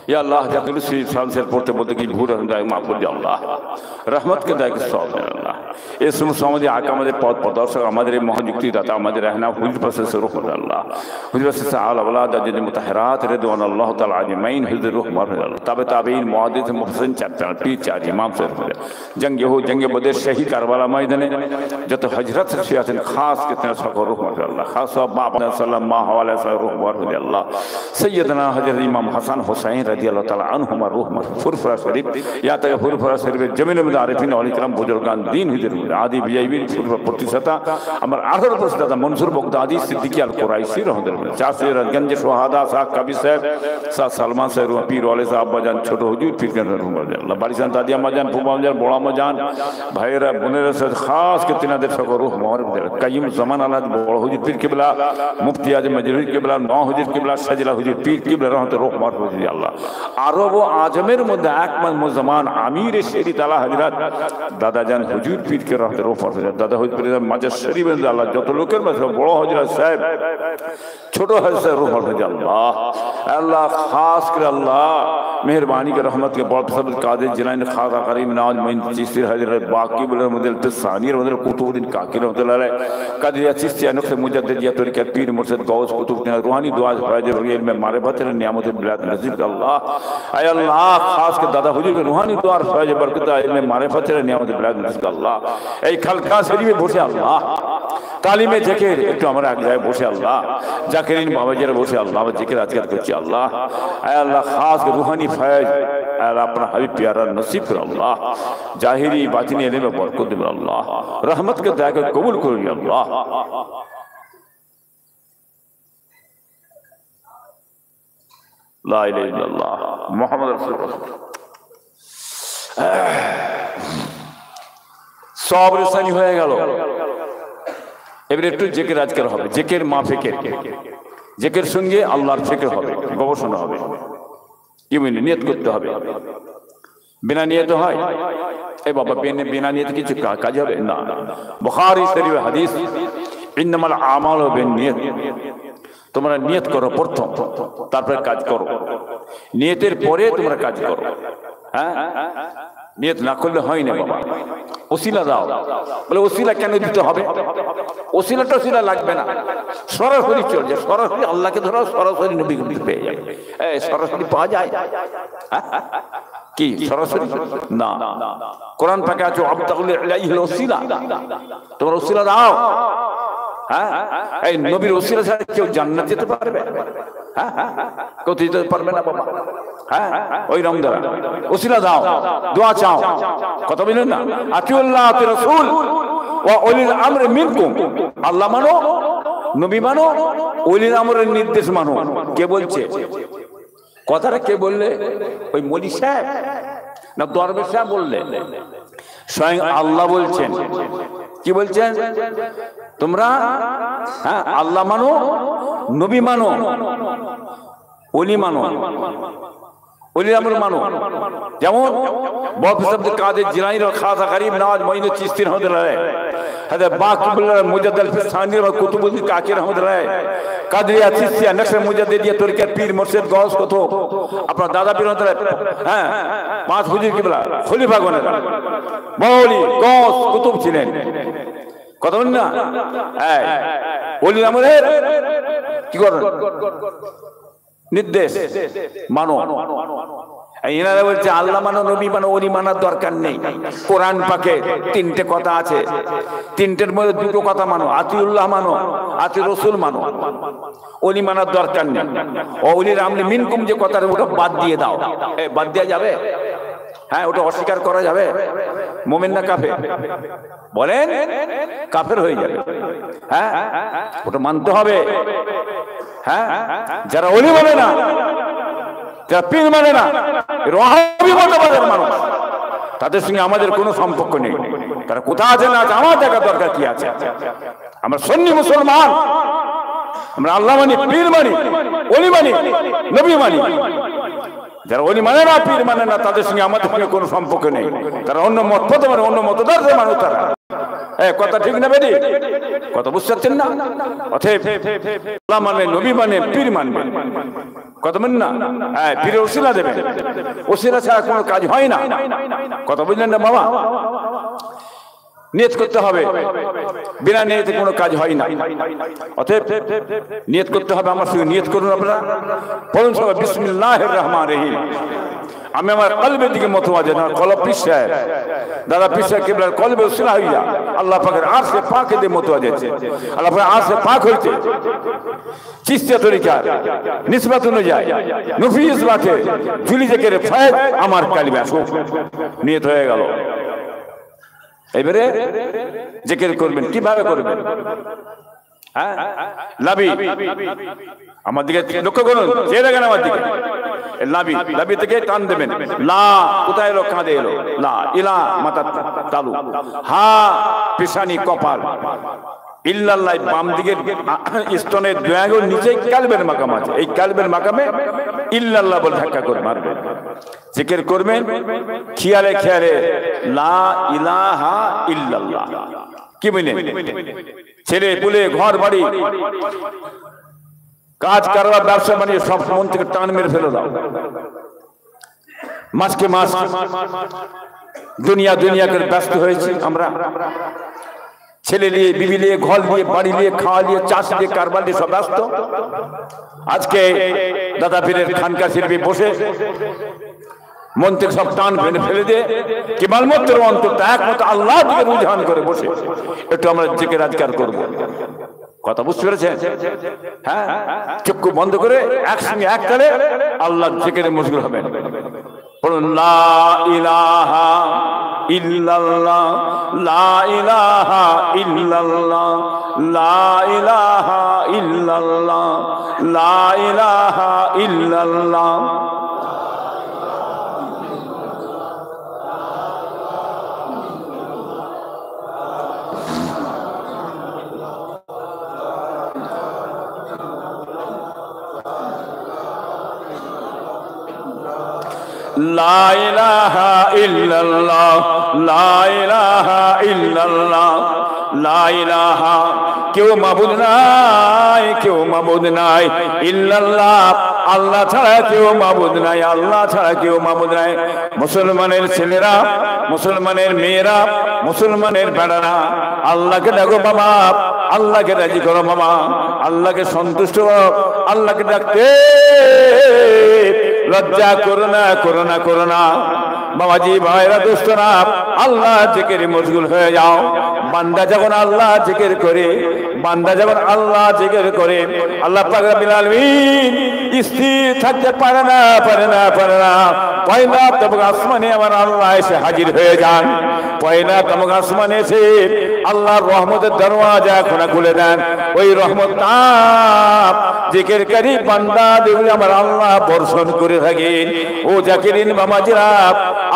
या अल्लाह जब से पढ़ते बोलते कि भूल माफ कर दिया अल्लाह रहमत के दायक सब अल्लाह ये समाधि आका पद प्रदर्शक महाजुक्तिदाता रहना हुजूर पर से रुख अल्लाह हुजूर से आल औलाद जद मुतहरात रिदवान अल्लाह ताला अजमईन हुजूर रुख मर तब ताबीन मुहद्दिस मुहसिन चैप्टर पीर चार इमाम से जंग हो जंग बदर शहीद करबला मैदाने जत हजरत शख्सियत खास कितना सको रुख मर अल्लाह खास बाप सल्लल्लाहु अलैहि वसल्लम रुख मर अल्लाह सैयदना हजरत इमाम हसन हुसैन রাদিয়াল্লাহু তাআলা আনহুমা রুহমা ফুরফুরা শরীফ ইয়া তাকে ফুরফুরা শরীফের জমিনের মধ্যে আরিফিন ওয়ালি کرام বুজুর্গান দিন হুজুর আদি বিজাইবিন ফুরফুরা প্রতিষ্ঠাতা আমার 18 প্রতিষ্ঠাতা মনসুর বগদাদি সিদ্দিকী আল কুরাইশি রহমাতুল্লাহ চাষে রাজগঞ্জ সোহাদা সাহেব কবি সাহেব সালমান সাহেব পীর ওয়ালে সাহেব বাজান ছোট হুজুর পীর আল্লাহ বাড়িজান দাদিয়া মাজান ফুবা মাজান বড়া মাজান ভাইয়েরা বোনেরা সাথে খাস করে তিনাদের সকল রূহ মুবারক কাইয়ুম জামান আলাদ বড় হুজুর পীর কিবলা মুফতি আজম মজরুল কিবলা নও হুজুর কিবলা সাজিলা হুজুর পীর কিবলা রহমতুল্লাহ রূহ মুবারক হুজুর আল্লাহ আরব ও আজমের মধ্যে একমাত্র মুজামান আমির শেরি তালা হযরত দাদাজান হুজুর পীর কে রহমতুল্লাহ রূহ মুবারক দাদা হুজুর পীর মাজার শরীফে আল্লাহ যত লোকের মাঝে বড় হযরত সাহেব ছোট হযরত রূহ মুবারক আল্লাহ আল্লাহ খাস করে আল্লাহ मेहरबानी के रहमत के बहुत सब कादिर जिलानी खासा करीम नवाज मोइन चिश्ती हजरत बाकी बोले मुदल तसानी मुदल कुतुबुद्दीन काकी रहमतुल्लाह अलैह कादिरिया चिश्तिया नुक्ते मुजद्दिदिया तरीका पीर मुर्शिद गौस कुतुबुद्दीन रूहानी दुआ फैज रियल में मारिफत नियामत बिलाद नसीब अल्लाह ऐ अल्लाह खास के दादा हुजूर के रूहानी दुआ फैज बरकत में मारिफत नियामत बिलाद नसीब अल्लाह ऐ खलका शरीफे বসে আল্লাহ তালিমে জিকির একটু আমরা এক জায়গায় বসে আল্লাহ জাকিরিন বাবাজিরা বসে আল্লাহ জিকির আজকার করছি আল্লাহ ऐ अल्लाह खास के रूहानी फैज अपना हबीब प्यारा नसीब कर अल्लाह जाहिरी बातिनी इल्म में बरकत दे अल्लाह रहमत के दया को कबूल कर अल्लाह ला इलाहा इल्लल्लाह मुहम्मद रसूलुल्लाह सब রেসানি হয়ে গেল এবারে একটু জিকির আজকার হবে জিকির মাফিকের জিকির সঙ্গে আল্লাহর ফিকির হবে গবেষণা হবে কি বলি নিয়ত করতে হবে বিনা নিয়ত হয় এ বাবা বিনা নিয়ত কিছু কাজ হবে না বুখারী শরীফের হাদিস ইন্নামাল আমালু বিন্নিয়াত তোমরা নিয়ত করো প্রথম তারপরে কাজ করো নিয়তের পরে তোমরা কাজ করো হ্যাঁ নিয়ত না করলে হয় না বাবা ওসিলা দাও বলে ওসিলা কেন দিতে হবে ওসিলাটা ওসিলা লাগবে না সরাসরি চল যায় সরাসরি আল্লাহকে ধরো সরাসরি নবীকে পেয়ে যাবে এই সরাসরি পাওয়া যায় কি সরাসরি না কোরআন পাকে আছে আবতাগুল ইলাইহিল ওসিলা তোমরা ওসিলা দাও হ্যাঁ এই নবীর ওসিলা ছাড়া কেউ জান্নাত যেতে পারবে হ্যাঁ কেউ যেতে পারবে না বাবা হ্যাঁ ওই রমজান ওসিলা দাও দোয়া চাও কথা বলেন না আতিউল্লাহ আতি রাসূল ওয়া উলিল আমর মিনকুম আল্লাহ মানো নবী মানো উলিল আমরের নির্দেশ মানো কে বলছে কথাটা কে বললে ওই মৌলী সাহেব না দরবেশ সাহেব বললে স্বয়ং আল্লাহ বলছেন কি বলছেন তোমরা হ্যাঁ আল্লাহ মানো নবী মানো ওলি মানো ওলি আমর মানো যেমন বাবা আব্দুল কাদের জিলানী ও খাজা গরিব নওয়াজ মোঈন চিশতি রহমাতুল্লাহ আলাইহ হযরত বাকিবুল্লাহ মুজাদ্দিদ ফিসানি ও কুতুবুদ্দিন কাকি রহমাতুল্লাহ আলাইহ কাদরিয়া চিশতিয়া নকশে মুজাদ্দিদিয়া তরিকার পীর মুর্শিদ গৌস কত আপনার দাদা পীর রহমাতুল্লাহ হ্যাঁ পাঁচ হুজুর কিবলা খলিফা গণ মৌলী গৌস কুতুব ছিলেন কথা বলেন না এই ওলি আমরের কি করেন নির্দেশ মানো এনারা বলছে আল্লাহ মানো নবী মানো ওলি মানার দরকার নেই কোরআন পাকে তিনটে কথা আছে তিনটের মধ্যে দুটো কথা মানো আতিউল্লাহ মানো আতি রাসূল মানো ওলি মানার দরকার নেই ওলির আমলে মিনকুম যে কথা ওটা বাদ দিয়ে দাও এই বাদ দেওয়া যাবে হ্যাঁ ওটা অস্বীকার করা যাবে মুমিন না কাফের বলেন কাফের হয়ে যাবে হ্যাঁ ওটা মানতে হবে হ্যাঁ যারা ওলি মানে না যারা পীর মানে না ওয়াহাবি মতবাদের মানুষ তাদের সঙ্গে আমাদের কোনো সম্পর্ক নেই তারা কোথায় আছে না আছে আমার দেখা দরকার কি আছে আমরা সুন্নি মুসলমান আমরা আল্লাহ মানি পীর মানি ওলি মানি নবী মানি যারা ওলি মানে না পীর মানে না তাদের সঙ্গে আমাদের সঙ্গে কোনো সম্পর্ক নেই তারা অন্য মত পথে মানে অন্য মতদর্শের মানুষ তারা কথা ঠিক না বেদি কথা বুঝতে পারছেন না অতএব আল্লাহ মানে নবী মানে পীর মানবে কথা বলেন না হ্যাঁ পীরের ওসিলা দেবেন ওসিলা ছাড়া কোনো কাজ হয় না কথা বুঝলেন না বাবা নিয়ত করতে হবে বিনা নিয়তে কোনো কাজ হয় না অতএব নিয়ত করতে হবে আমার সঙ্গে নিয়ত করুন আপনারা বলুন সবাই বিসমিল্লাহির রহমানির রহিম আমি আমার কলবের দিকে মতওয়াজে না, কলব পীর সাহেব দাদা পীর সাহেব কিবলার কলবে উসিলা হইয়া আল্লাহ পাকের আরশে পাকে দিয়ে মতওয়াজে আছে। আল্লাহ পাকের আরশে পাক হইতে চিশতিয়া তরিকা নিসবত অনুযায়ী নফিস বাতে জুলি জেকের ফায়েদ আমার কালিমা নিয়ত হয়ে গেল। এবারে জিকির করবেন, কিভাবে করবেন? হ্যাঁ, লাবি আমার দিকে লক্ষ্য করুন, যে দেখেন আমার দিকে লাবি, লাবি থেকে টান দেবেন। লা কোথায় এলো? কাঁধে এলো। লা ইলা মাথা তালু, হা পেশানি কপাল, ইল্লাল্লাহ বাম দিকের স্তনের দুই আঙ্গুল নিচে কালবের মাকাম আছে। এই কালবের মাকামে ইল্লাল্লাহ বলে ধাক্কা করে মারবেন। জিকির করবেন খেয়ালে খেয়ালে, লা ইলাহা ইল্লাল্লাহ। কি বলেন? ছেলে পুলে ঘর বাড়ি কাজ কারবার ব্যবসা বানিয়ে সব মন থেকে টান মেরে ফেলে দাও। মাসকে মাস দুনিয়া দুনিয়া করে ব্যস্ত হয়েছি আমরা, ছেলে নিয়ে, বিবি নিয়ে, ঘর নিয়ে, বাড়ি নিয়ে, খাওয়া নিয়ে, চাষ নিয়ে, কারবার নিয়ে সব ব্যস্ত। আজকে দাদা পীরের খানকা শিল্পী বসে মন থেকে সব টান ফেলে দিয়ে কেবলমাত্র অন্তরটা একমাত্র আল্লাহ দিকে রুঝান করে বসে একটু আমরা জিকির আজকার করবো। কথা বুঝতে পেরেছেন? হ্যাঁ, চক্ষু বন্ধ করে একসঙ্গে এক তালে আল্লাহ জিকিরে মশগুল হবেন। বলুন লা ইলাহা ইল্লাল্লাহ, লা ইলাহা ইল্লাল্লাহ, লা ইলাহা ইল্লাল্লাহ, লা ইলাহা ইল্লাল্লাহ। লা ইলাহা ইল্লাল্লাহ, লা ইলাহা ইল্লাল্লাহ, লা ইলাহা, কেউ মাবুদ নাই, কেউ মাবুদ নাই ইল্লাল্লাহ, আল্লাহ ছাড়া কেউ মাবুদ নাই, আল্লাহ ছাড়া কেউ মাবুদ নাই। মুসলমানের ছেলেরা, মুসলমানের মেয়েরা, মুসলমানের বেড়ারা আল্লাহকে ডাকো বাবা, আল্লাহকে রাজি করো বাবা, আল্লাহকে সন্তুষ্ট করো, আল্লাহকে ডাকতে লজ্জা করো না, করো না, করো না বাবাজি, ভাইরা, দোস্তরা, আল্লাহ জিকিরে মশগুল হয়ে যাও। বান্দা যখন আল্লাহ জিকির করে, বান্দা যখন আল্লাহ জিকির করে, আল্লাহ পাক রব্বুল আলামিন স্থির থাকতে পারে না, পারে না, পারে না। পয়লা তমক আসমানে আমার আল্লাহ এসে হাজির হয়ে যান। পয়লা তমক আসমানে এসে আল্লাহর রহমতের দরওয়াজা খোলা খুলে দেন। ওই রহমত তাপ জিকিরকারী বান্দা দেখলে আমার আল্লাহ বর্ষণ করে থাকেন। ও জাকিরিন বাবাজিরা,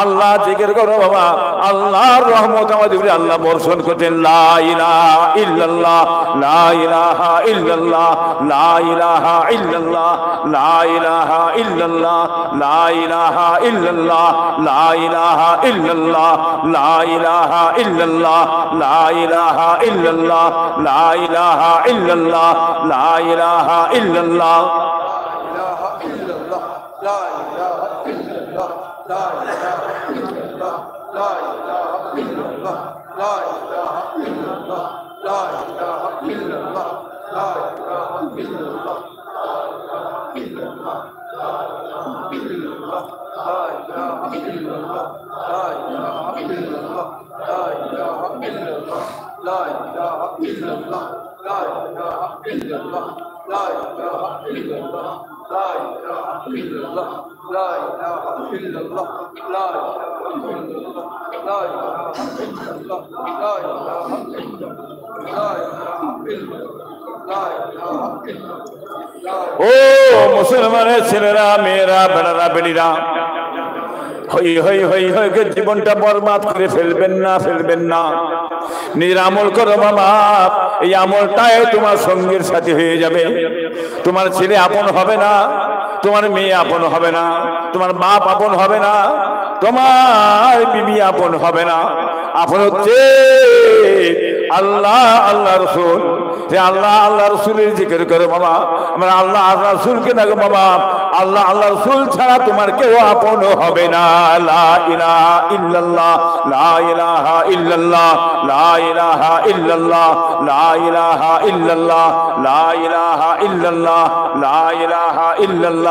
আল্লাহ জিকির করো বাবা, আল্লাহর রহমত আমাদের আল্লাহ বর্ষণ করতেন। লা ইলাহা ইল্লাল্লাহ, লা ইলাহা ইল্লাল্লাহ, লা ইলাহা ইল্লাল্লাহ, লা ইলাহা ইল্লাল্লাহ, লা ইলাহা ইল্লাল্লাহ, লা ইলাহা ইল্লাল্লাহ, লা ইলাহা ইল্লাল্লাহ, লা ইলাহা ইল্লাল্লাহ, লা ইলাহা ইল্লাল্লাহ, লা ইলাহা ইল্লাল্লাহ। ও মুসলমানের ছেলেরা, মেয়েরা, বেড়ারা, বেড়িরা, হই হই হই হই জীবনটা বরবাদ করে ফেলবেন না, ফেলবেন না। নিজের আমল করো বাবা, এই আমলটাই তোমার সঙ্গীর সাথে হয়ে যাবে। তোমার ছেলে আপন হবে না, তোমার মেয়ে আপন হবে না, তোমার বাপ আপন হবে না, তোমার বিবি আপন হবে না। আপন হচ্ছে আল্লাহ, আল্লাহ রসুল। আল্লাহ আল্লাহ রসুলের জিকির করো বাবা, আমরা আল্লাহ আল্লাহ রসুলকে দেখো বাবা, আল্লাহ আল্লাহ রসুল ছাড়া তোমার কেউ আপন হবে না। লা ইলাহা ইল্লাল্লাহ, লা ইলাহা ইল্লাল্লাহ, লা ইলাহা ইল্লাল্লাহ, লা ইলাহা ইল্লাল্লাহ, লা ইলাহা ইল্লাল্লাহ, লা ইলাহা ইল্লাল্লাহ,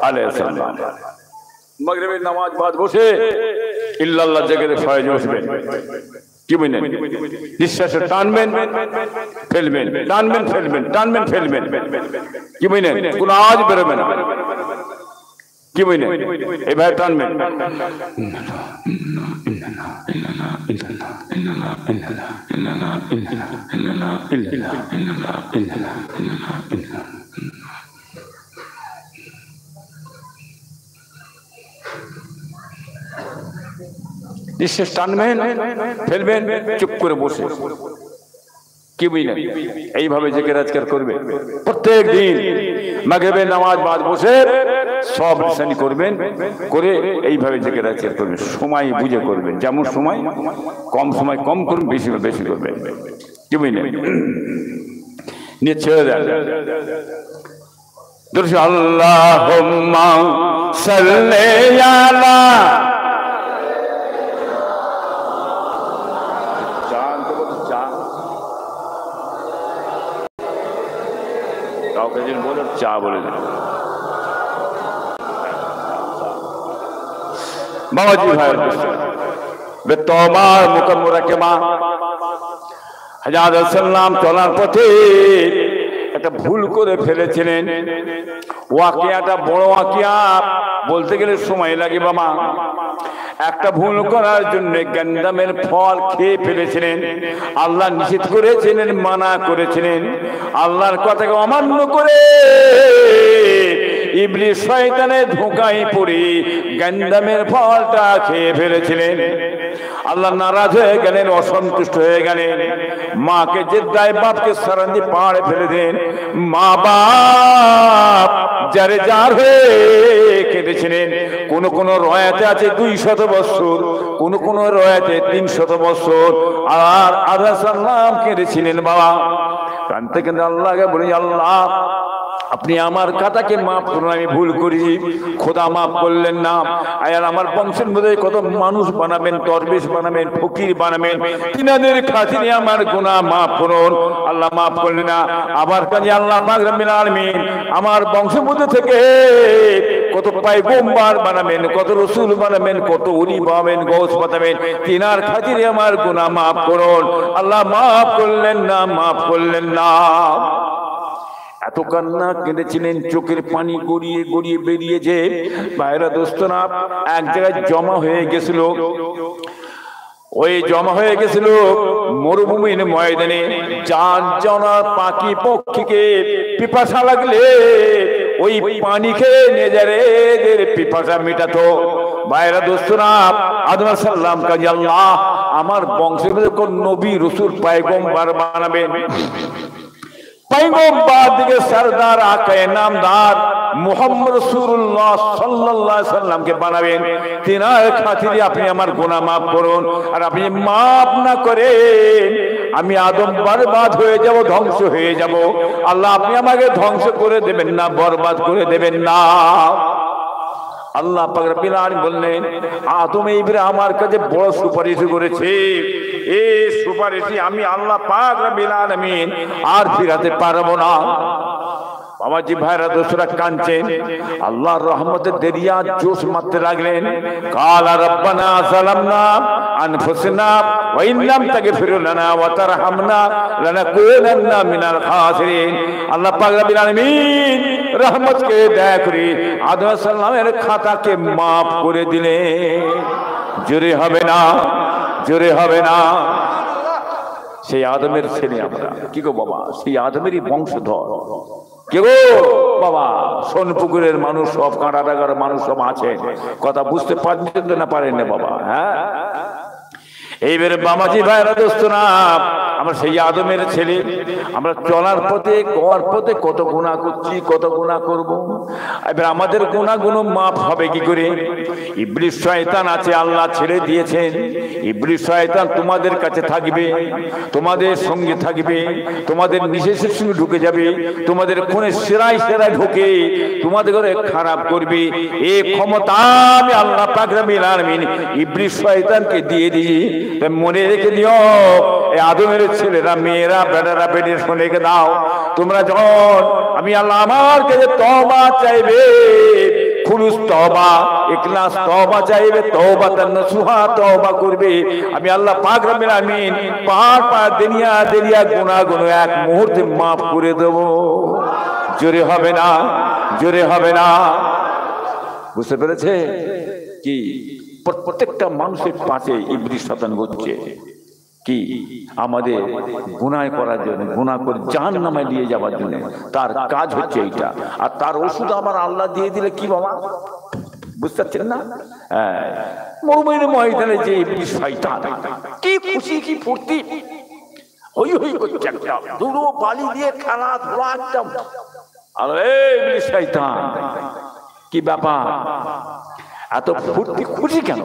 আলাইহিস সালাম মাগরিবের নামাজ বাদ বসে ইল্লাল্লাহ জিকিরে ফয়েজ বসবেন। কি বুঝলেন? নিঃশ্বাস টানবেন ফেলবেন, টানবেন ফেলবেন, টানবেন ফেলবেন। কি বুঝলেন? কোনো আওয়াজ বেরোবে না। কি বুঝলেন? এভাবে টানবেন। নিঃশ্বাস টানবেন ফেলবেন, চুপ করে বসে। কি বুঝলেন? এইভাবে জিকির আজকার করবে প্রত্যেক দিন। মাগরিবের নামাজ বাদ বসে সব লিসানি করবেন, করে এইভাবে জিকির আজকার করবেন। সময় বুঝে করবেন, যেমন সময় কম সময় কম করুন, বেশি বেশি করবেন। কি বুঝলেন? নিয়ে ছেড়ে দেন। আল্লাহুম্মা সাল্লি আলা চা বলে দেন বাবাজি ভাই। তোমার মুকম্মরাকেমা হযরত সাল্লাম চলার পথে একটা ভুল করে ফেলেছিলেন। ওয়াকিয়াটা বড় ওয়াকিয়া, বলতে গেলে সময় লাগে বাবা। একটা ভুল করার জন্য গন্ডামের ফল খেয়ে ফেলেছিলেন। আল্লাহ নিষেধ করেছিলেন, মানা করেছিলেন। আল্লাহর কথাকে অমান্য করে ইবলিস শয়তানের ধোঁকায় পড়ে গন্ডামের ফলটা খেয়ে ফেলেছিলেন। আল্লাহ নারাজ হয়ে গেলেন, অসন্তুষ্ট হয়ে গেলেন। মাকে জেদ্দায় বাপকে সারান্দি পাহাড়ে ফেলে দেন। মা বাপ যারে যার হয়ে কেঁদেছিলেন। কোন কোন রয়াতে আছে 200 বছর, কোন কোন রয়াতে 300 বছর। আর আল্লাহ সাল্লাম কেঁদেছিলেন বাবা। কানতে কানতে আল্লাহকে বলি, আল্লাহ আপনি আমার কথাকে মাফ করুন, আমি ভুল করি। খোদা মাফ করলেন না। আর আমার বংশের মধ্যে কত মানুষ বানাবেন, দরবেশ বানাবেন, ফকির বানাবেন, তিনাদের খাতিরে আমার গুনাহ মাফ করুন। আল্লাহ মাফ করলেন না। আবার কাজে আল্লাহ পাক রব্বুল আলামিন আমার বংশের মধ্যে থেকে কত পয়গম্বর বানাবেন, কত রাসূল বানাবেন, কত ওলি বানাবেন, গৌস বানাবেন, তিনার খাতিরে আমার গুনাহ মাফ করুন। আল্লাহ মাফ করলেন না, মাফ করলেন না। এত কান্না কেঁদেছিলেন, চোখের পানি গড়িয়ে গড়িয়ে বেরিয়েছে। ভাইরা দোস্তরা, এক জায়গায় জমা হয়ে গেছিল। ওই জমা হয়ে গেছিল মরুভূমির ময়দানে। যার জনা পাখি পক্ষীকে পিপাসা লাগলে ওই পানি খেয়ে নিজেদের পিপাসা মেটাতো। ভাইরা দোস্তরা, আদম আলাইহিস সালাম কাজী আল্লাহ আমার বংশের মধ্যে কোন নবী রাসূল পয়গম্বর বানাবেন। পয়গম্বর দিকে সরদার আকায়ে নামদার মুহাম্মদ রাসূলুল্লাহ সাল্লাল্লাহু আলাইহি সাল্লামকে বানাবেন। তিনার খাতিরে আপনি আমার গুনাহ মাফ করুন। আর আপনি মাফ না করে আমি আদম বরবাদ হয়ে যাব, ধ্বংস হয়ে যাব। আল্লাহ আপনি আমাকে ধ্বংস করে দেবেন না, বরবাদ করে দেবেন না। আল্লাহ পাক রব্বুল আলামিন বললেন, আদম এইবারে আমার কাছে বড় সুপারিশ করেছে। এই সুপারিশ আমি আল্লাহ পাক রব্বুল আলামিন আর ফিরাতে পারবো না। বাবাজি ভাইরা দোসরা কাঁদছেন। আল্লাহর রহমতের দরিয়া জোশ মারতে লাগলেন। কালা রব্বানা যালামনা আনফুসানা ওয়া ইন লাম তাগফির লানা ওয়া তারহামনা লানাকুনান্না মিনাল খাসিরিন। আল্লাহ পাক রব্বুল আলামিন রহমতকে দয়া করে আদম আলাইহিস সালামের খাতাকে maaf করে দিলেন। জোরে হবে না, জোরে হবে না। সেই আদমের ছেলে আমরা। কি গো বাবা, সেই আদমেরই বংশধর। কে গো বাবা, সোনপুকুরের মানুষ সব, কাঁটাডাঙ্গার মানুষ সব আছেন। কথা বুঝতে পারছেন না পারেন না বাবা? হ্যাঁ, এইবারে বাবাজি ভাইরা দোস্তরা, আমরা সেই আদমের ছেলে। আমরা চলার পথে গোয়ার পথে কত গুনাহ করছি, কত গুনাহ করব। এবার আমাদের গুনাহগুলো মাফ হবে কি করে? ইবলিস শয়তান আছে, আল্লাহ ছেড়ে দিয়েছেন। ইবলিস শয়তান তোমাদের কাছে থাকবে, তোমাদের সঙ্গে থাকবে, তোমাদের নিঃশ্বাসের সঙ্গে ঢুকে যাবে, তোমাদের কোণে সেরাই সেরাই ঢুকে তোমাদের ঘরে খারাপ করবে। এই ক্ষমতা আমি আল্লাহ পাক রব্বুল আলামিন ইবলিস শয়তানকে দিয়ে দিই। মনে রেখে দিও, এই আদমের ছেলেরা, মেয়েরা, বেটারা, বেটির শুনে দাও, তোমরা যখন আমি আল্লাহ আমার কাছে তওবা চাইবে, খুলুস তওবা, ইখলাস তওবা চাইবে, তওবাতান নসুহা তওবা করবে, আমি আল্লাহ পাক রব্বুল আমিন পার পার দুনিয়া দুনিয়া গুনাহগুলো এক মুহূর্তে maaf করে দেব। জোরে হবে না, জোরে হবে না। বুঝতে পেরেছে কি? প্রত্যেকটা মানুষের পাশে ইবলিস শয়তান ঘুরছে কি? আমাদের গুনাহ করার জন্য, গুনাহ করে জাহান্নামে নিয়ে যাওয়ার জন্য তার কাজ হচ্ছে এইটা। আর তার ওষুধ আমার আল্লাহ দিয়ে দিলে কি বাবা, বুঝতে পারছেন না? মরুভূমির ময়দানে যে ইবলিস শয়তান কি খুশি কি ফুর্তি হই হই করছে, একটা ধুলো বালি দিয়ে খেলাধুলা একদম। আরে ইবলিস শয়তান কি ব্যাপার, এত ফুর্তি খুশি কেন?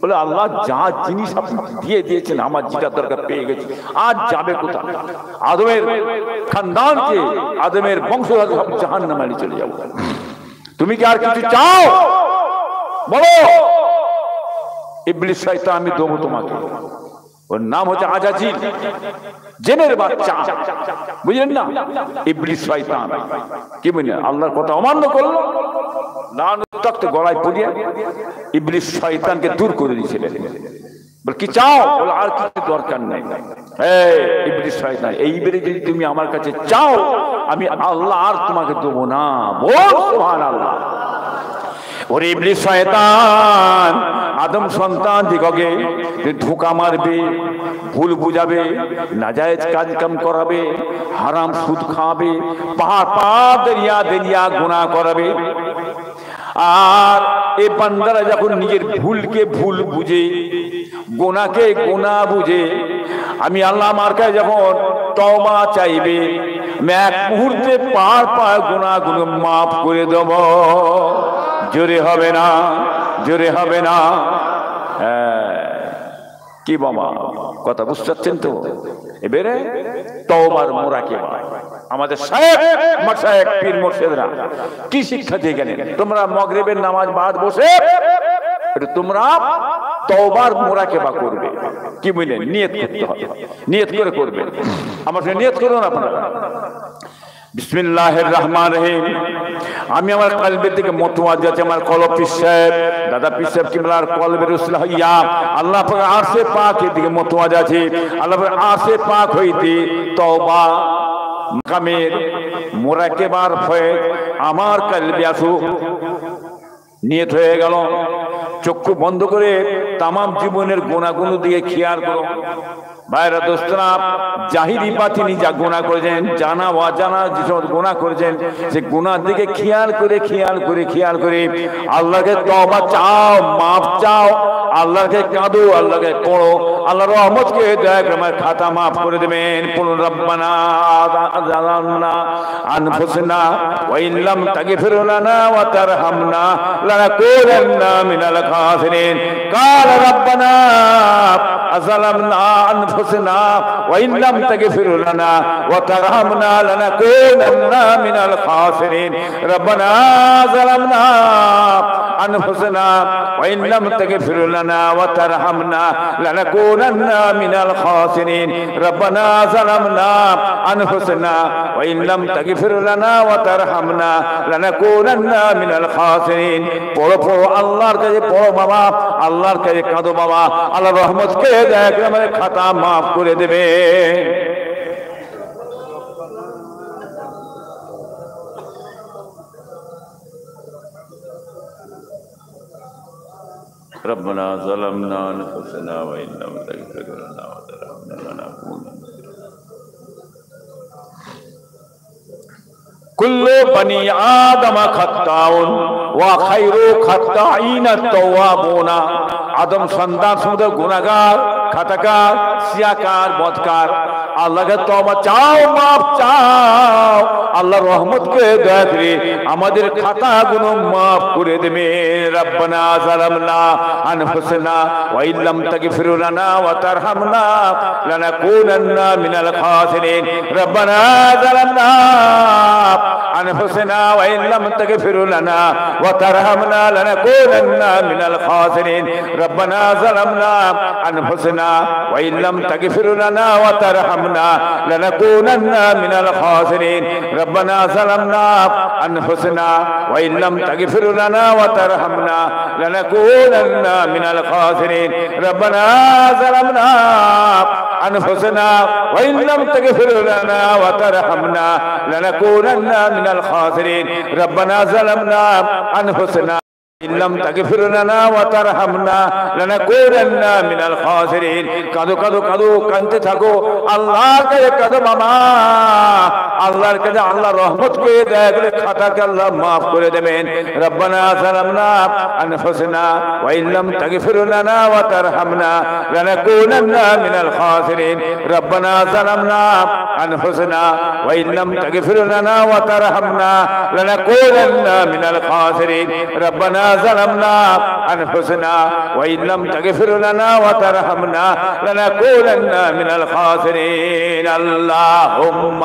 বলে আল্লাহ যা জিনিস আপনি দিয়ে দিয়েছেন আমার যেটা দরকার পেয়ে গেছি, আজ যাবে কোথায়? আদমের খানদানকে, আদমের বংশধর সব জাহান্নামে নিয়ে চলে যাবো। তুমি কি আর কিছু চাও বলো? ইবলিস শয়তান আমি দেবো তোমাকে। ওর নাম হচ্ছে আজাজিল, জিনের বাচ্চা, বুঝলেন না? ইবলিস শয়তান কি বুঝলেন? আল্লাহর কথা অমান্য করলো, তক্ত গলায় পড়িয়ে ইবলিস শয়তানকে দূর করে দিয়েছিলেন। বল কি চাও? বলে আর কিছু দরকার নেই। ইবলিস শয়তান, এইবারে যদি তুমি আমার কাছে চাও আমি আল্লাহ আর তোমাকে দেবো না। বল সুবহানাল্লাহ। ওরে ইবলিস শয়তান আদম সন্তান দিগকে ধোঁকা মারবে, ভুল বুঝাবে, নাজায়েজ কাজ কাম করাবে, হারাম সুদ খাওয়াবে, পাহাড় পাহাড় দরিয়া দরিয়া গুনাহ করাবে। আর এই বান্দারা যখন নিজের ভুলকে ভুল বুঝে, গুনাহকে গুনাহ বুঝে, আমি আল্লাহ আমার কাছে যখন তওবা চাইবে, আমি এক মুহূর্তে পাহাড় পাহাড় গুনাহগুলো মাফ করে দেব। জোরে হবে না, জোরে হবে না। কি বাবা কথা বুঝতে পারছেন তো? এবারে তওবার মুরাকাবা আমাদের শায়েখ মাশায়েখ পীর মুর্শিদরা কি শিক্ষা দিয়ে গেলেন? তোমরা মাগরিবের নামাজ বাদ বসে এটা তোমরা তওবার মুরাকাবা করবে। কি বলেন? নিয়ত করতে হবে, নিয়ত করে করবে। আমার সঙ্গে নিয়ত করুন আপনারা। বিসমিল্লাহির রহমানির রহিম। আমি আমার কলবের দিকে মতওয়াজ্জা আছে, আমার কলব পীর সাহেব, দাদা পীর সাহেব কিবলার কলবের উসলা হইয়া আল্লাহ পাক আরশে পাকের দিকে মতওয়াজ্জা আছে। আল্লাহ পাক আরশে পাক হইতে তওবা মাকামের মুরাকাবার ফয়েজ আমার কলবে আসুক। নিয়ত হয়ে গেল। চক্ষু বন্ধ করে তামাম জীবনের গুনাহগুলো দিয়ে খেয়াল করো। ভাইরা দোস্তরা, জাহিরি বাতিনি যা গুনাহ করেছেন, জানা অজানা যেসব গুনাহ করেছেন, সে গুনার দিকে খেয়াল করে খেয়াল করে খেয়াল করে আল্লাহকে তওবা চাও, মাফ চাও, আল্লাহকে কাঁদো, আল্লাহকে পড়ো। আল্লাহর রহমতকে দয়া করে আমার খাতা মাফ করে দেবেন। বলুন রব্বানা যালামনা আনফুসনা ওয়া ইন লাম তাগফির লানা ওয়া তারহামনা লানাকুনান্না মিনাল খাসিরিন। قال ربنا ظلمنا أنفسنا وإن لم تغفر لنا وترحمنا لنكونن من الخاسرين. ربنا ظلمنا أنفسنا وإن لم تغفر لنا وترحمنا لنكونن من الخاسرين. ربنا ظلمنا أنفسنا وإن لم تغفر لنا وترحمنا لنكونن من الخاسرين. পড়ো পড়ো, আল্লাহর কাছে পড়ো বাবা, আল্লাহর কাছে কাঁদো বাবা, আল্লাহর রহমতকে দেখ আমাদের খাতা মাফ করে দেবে। ربنا ظلمنا أنفسنا وإن لم تغفر لنا وترحمنا لنكونن كل بني آدم خطاء وخير خطائين التوابون. আদম সন্তান শুধু গুনাহগার, খাতাকার, সিয়াকার, বদকার। আল্লাহকে তওবা চাও, মাফ চাও, আল্লাহর রহমতকে দয়া করে আমাদের খাতাগুলো মাফ করে দেবে। রব্বানা যালামনা আনফুসানা ওয়া ইন লাম তাগফির লানা ওয়া তারহামনা লানাকুনান্না মিনাল খাসিরিন। রব্বানা যালামনা আনফুসানা ওয়া ইন লাম তাগফির লানা ওয়া তারহামনা লানাকুনান্না মিনাল খাসিরিন। রব্বানা যালামনা আনফুসানা ربنا وإن لم تغفر لنا وترحمنا لنكونن من الخاسرين ربنا ظلمنا أنفسنا وإن لم تغفر لنا وترحمنا لنكونن من الخاسرين ربنا ظلمنا أنفسنا وإن لم تغفر لنا وترحمنا لنكونن من الخاسرين ربنا ظلمنا أنفسنا إن لم تغفر لنا وترحمنا لنكونن من الخاسرين কাঁদো কাঁদো কাঁদো কাঁদতে থাকো আল্লাহর কাছে কাঁদো মামা আল্লাহর কাছে আল্লাহ রহমত করে দয়া করে খাতাকে আল্লাহ maaf করে দেবেন ربنا ظلمنا أنفسنا وإن لم تغفر لنا وترحمنا لنكونن من الخاسرين ربنا ظلمنا أنفسنا وإن لم تغفر لنا وترحمنا لنكونن من الخاسرين ربنا ظلمنا أنفسنا وإن لم تغفر لنا وترحمنا لنكونن من الخاسرين اللهم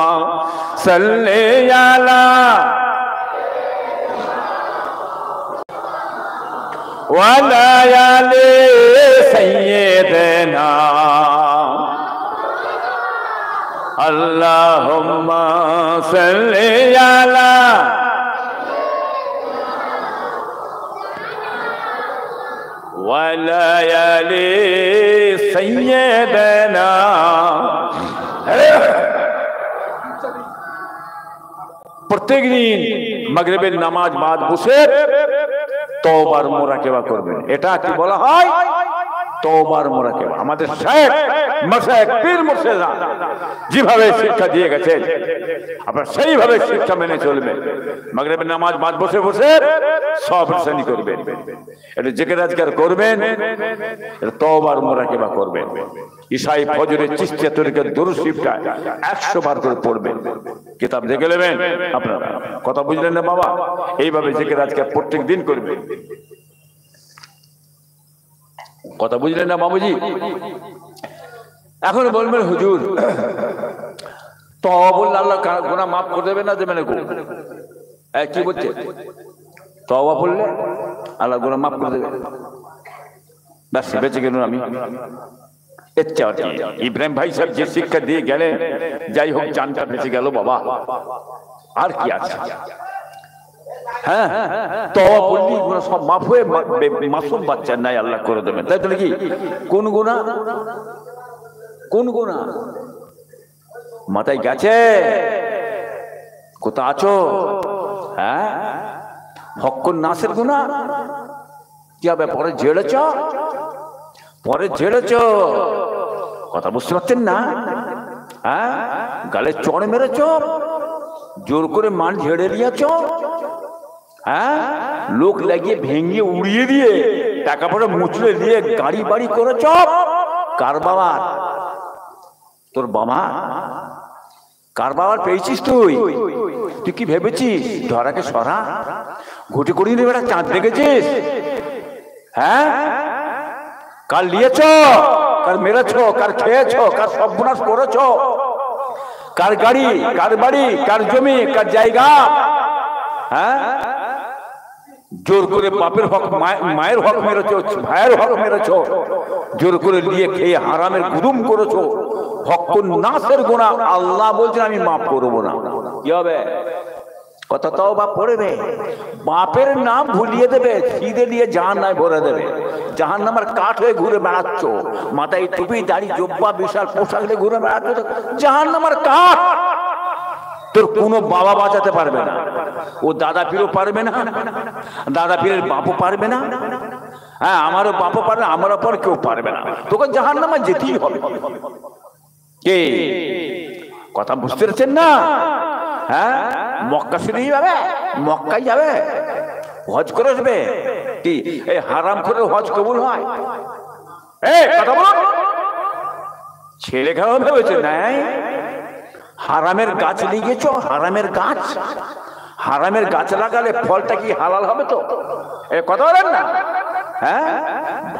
صل على وعلى آل سيدنا اللهم صل على وعلى آل سيدنا প্রত্যেক দিন মাগরিবের নামাজ বাদ বসে তওবার মুরাকাবা করবেন এটা কি বলা হয় তওবার মুরাকাবা আমাদের শেখ মাশায়েখ পীর মুর্শিদা যেভাবে শিক্ষা দিয়ে গেছেন আপনারা সেইভাবে শিক্ষা মেনে চলবেন মাগরিবের নামাজ বাদ বসে বসে সব শ্রেণী করবেন এটা জিকির আজকার করবেন এটা তওবার মুরাকাবা করবেন ঈশাই ফজরের চিশতিয়া তরিকার দুরূদ শরীফটা 100 বার করে পড়বেন কিতাব দেখে নেবেন আপনারা কথা বুঝলেন না বাবা এইভাবে জিকির আজকার প্রত্যেক দিন করবেন কথা বুঝলেন না বাবুজি এখন বলবেন হুজুর তওবা বললে আল্লাহ গুনাহ maaf করে দেবে না দেবে না গো কি বলছে তওবা বললে আল্লাহ গুনাহ maaf করে দেবে বাস বেঁচে গেল আমি ইব্রাহিম ভাই সাহেব যে শিক্ষা দিয়ে গেলেন যাই হোক জানটা বেঁচে গেল বাবা আর কি আছে হ্যাঁ তওবা বললি গুনাহ সব maaf হয়ে মাসুম বাচ্চা নাই আল্লাহ করে দেবেন তাই তো নাকি কোন গুনাহ মাথায় গেছে কোথা আছো হ্যাঁ হক্কুন নাসের গুনাহ কি হবে পরে ঝেড়েছ কথা বুঝতে পারছেন না হ্যাঁ গালে চড় মেরেছ জোর করে মান ঝেড়ে দিয়েছ হ্যাঁ লোক লাগিয়ে ভেঙে উড়িয়ে দিয়ে টাকা পয়সা মুচড়ে দিয়ে গাড়ি বাড়ি করেছ কার বাবা তোর বাবা কার বাবার পেয়েছিস তুই কি ভেবেছিস ধরাকে সরা ঘুটে করিয়ে নেবে চাঁদ দেখেছিস হ্যাঁ কার নিয়েছ কার মেরেছ কার খেয়েছ কার সর্বনাশ করেছ কার গাড়ি কার বাড়ি কার জমি কার জায়গা হ্যাঁ জোর করে বাপের হক মায়ের হক মেরেছ ভাইয়ের হক মেরেছ জোর করে নিয়ে খেয়ে হারামের গুদুম করেছ হক্কুন নাসের গুনাহ আল্লাহ বলছেন আমি মাফ করব না কি হবে কত তওবা পড়বে বাপের নাম ভুলিয়ে দেবে সিধে দিয়ে জাহান্নামে ভরে দেবে জাহান্নামের কাঠ হয়ে ঘুরে বেড়াচ্ছ মাথায় টুপি দাড়ি জুব্বা বিশাল পোশাক দিয়ে ঘুরে বেড়াচ্ছ জাহান্নামের কাঠ তোর কোনো বাবা বাঁচাতে পারবে না ও দাদা পীরও পারবে না দাদা পীরের বাপও পারবে না হ্যাঁ আমারও বাপও পারবে আমার পর কেউ পারবে না তোকে জাহান্নামে যেতেই হবে কে কথা বুঝতে পারছেন না হ্যাঁ মক্কা শরীফ যাবে মক্কায় যাবে হজ করে আসবে কি এই হারাম করে হজ কবুল হয় কথা বলো ছেলে খেলা ভেবেছে নাই হারামের গাছ লিগেছ হারামের গাছ লাগালে ফলটা কি হালাল হবে তো কথা বলেন না হ্যাঁ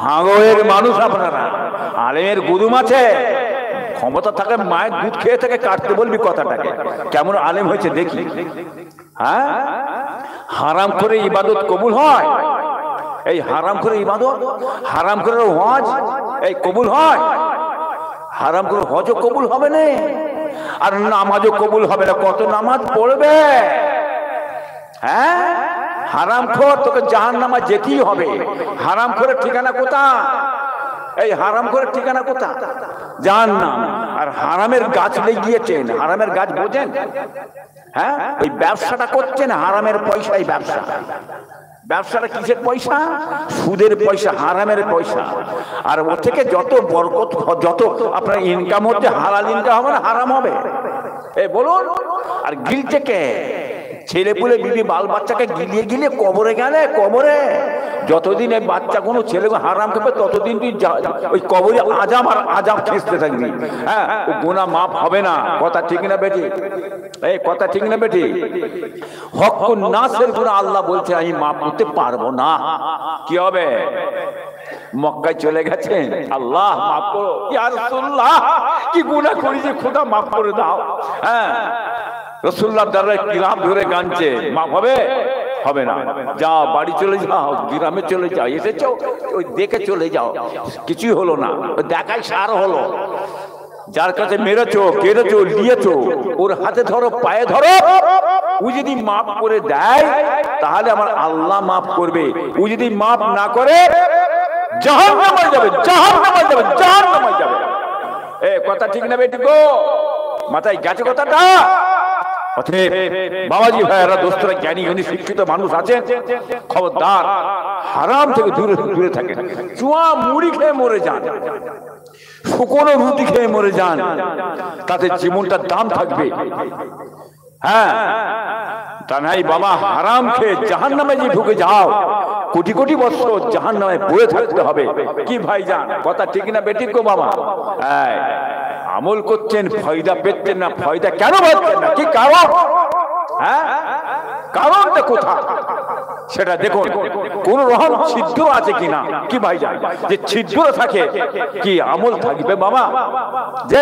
ভাঙের মানুষ আপনারা আলেমের গুদুম আছে ক্ষমতা থাকে মায়ের দুধ খেয়ে থাকে কাটতে বলবি কথাটাকে কেমন আলেম হয়েছে দেখি হ্যাঁ হারাম করে ইবাদত কবুল হয় এই হারাম করে ইবাদত হারাম করে হজ এই কবুল হয় হারাম করে হজও কবুল হবে না, আর নামাজও কবুল হবে না। কত নামাজ পড়বে? হ্যাঁ, হারাম খোর, তোকে জাহান্নামে যেতেই হবে। হারাম খোরের ঠিকানা কোথায়? এই হারাম খোরের ঠিকানা কোথায়? জাহান্নাম। আর হারামের গাছ লেগিয়েছেন, হারামের গাছ বোঝেন? হ্যাঁ, ওই ব্যবসাটা করছেন, হারামের পয়সায় ব্যবসা। ব্যবসাটা কিসের পয়সা? সুদের পয়সা, হারামের পয়সা। আর ওর থেকে যত বরকত, যত আপনার ইনকাম হচ্ছে, হালাল ইনকাম হবে না হারাম হবে? এই বলুন। আর গিলছে কে? ছেলে পুলে বিবি বাল বাচ্চাকে গিলিয়ে গিলিয়ে কবরে গেলে, কবরে যতদিন এই বাচ্চা কোনো ছেলে হারাম খাবে ততদিন তুই ওই কবরে আজাব আর আজাব খেসতে থাকবি। হ্যাঁ, ও গুনাহ মাফ হবে না। কথা ঠিক না বেটি? এই কথা ঠিক না বেটি? হকুন নাসের গুনাহ আল্লাহ বলছে আমি মাফ করতে পারবো না। কি হবে? মক্কায় চলে গেছেন, আল্লাহ মাফ করো, ইয়া রাসূলুল্লাহ কি গুনাহ করেছি, খোদা মাফ করে দাও। হ্যাঁ, রাসূলুল্লাহ দরবারে কিরাম ধরে গানছে, মাফ হবে? হবে না। যাও বাড়ি চলে যাও, গ্রামে চলে যাও, এসেছো ওই দেখে চলে যাও, কিছুই হলো না, দেখাই সার হলো। যার কাছে মেরেছো, কেড়েছো, দিয়েছো, ওর হাতে ধরো, পায়ে ধরো। ও যদি মাফ করে দেয় তাহলে আমার আল্লাহ মাফ করবে। ও যদি মাফ না করে জাহান্নামে যাবে, জাহান্নামে যাবে, জাহান্নামে যাবে। এ কথা ঠিক না বেটি গো? মাথায় গেছে কথাটা? বাবাজি ভাইয়েরা, দোস্তরা, জ্ঞানী জ্ঞানী শিক্ষিত মানুষ আছেন, খবরদার হারাম থেকে দূরে দূরে থাকেন। চুয়া মুড়ি খেয়ে মরে যান, শুকনো রুটি খেয়ে মরে যান, তাতে জীবনটার দাম থাকবে। হ্যাঁ, তা নাই বাবা, হারাম খেয়ে জাহান্নামে যে ঢুকে যাও, কোটি কোটি বছর জাহান্নামে পড়ে থাকতে হবে। কি ভাইজান, কথা ঠিক না বেটি গো বাবা? হ্যাঁ, আমল করছেন, ফায়দা পেচ্ছেন না, ফায়দা কেন পাচ্ছেন না? কি কারণ? হ্যাঁ, কারণটা কোথা সেটা দেখুন। কোন রকম ছিদ্র আছে কিনা? কি ভাইজান, যে ছিদ্র থাকে কি আমল থাকবে বাবা? যে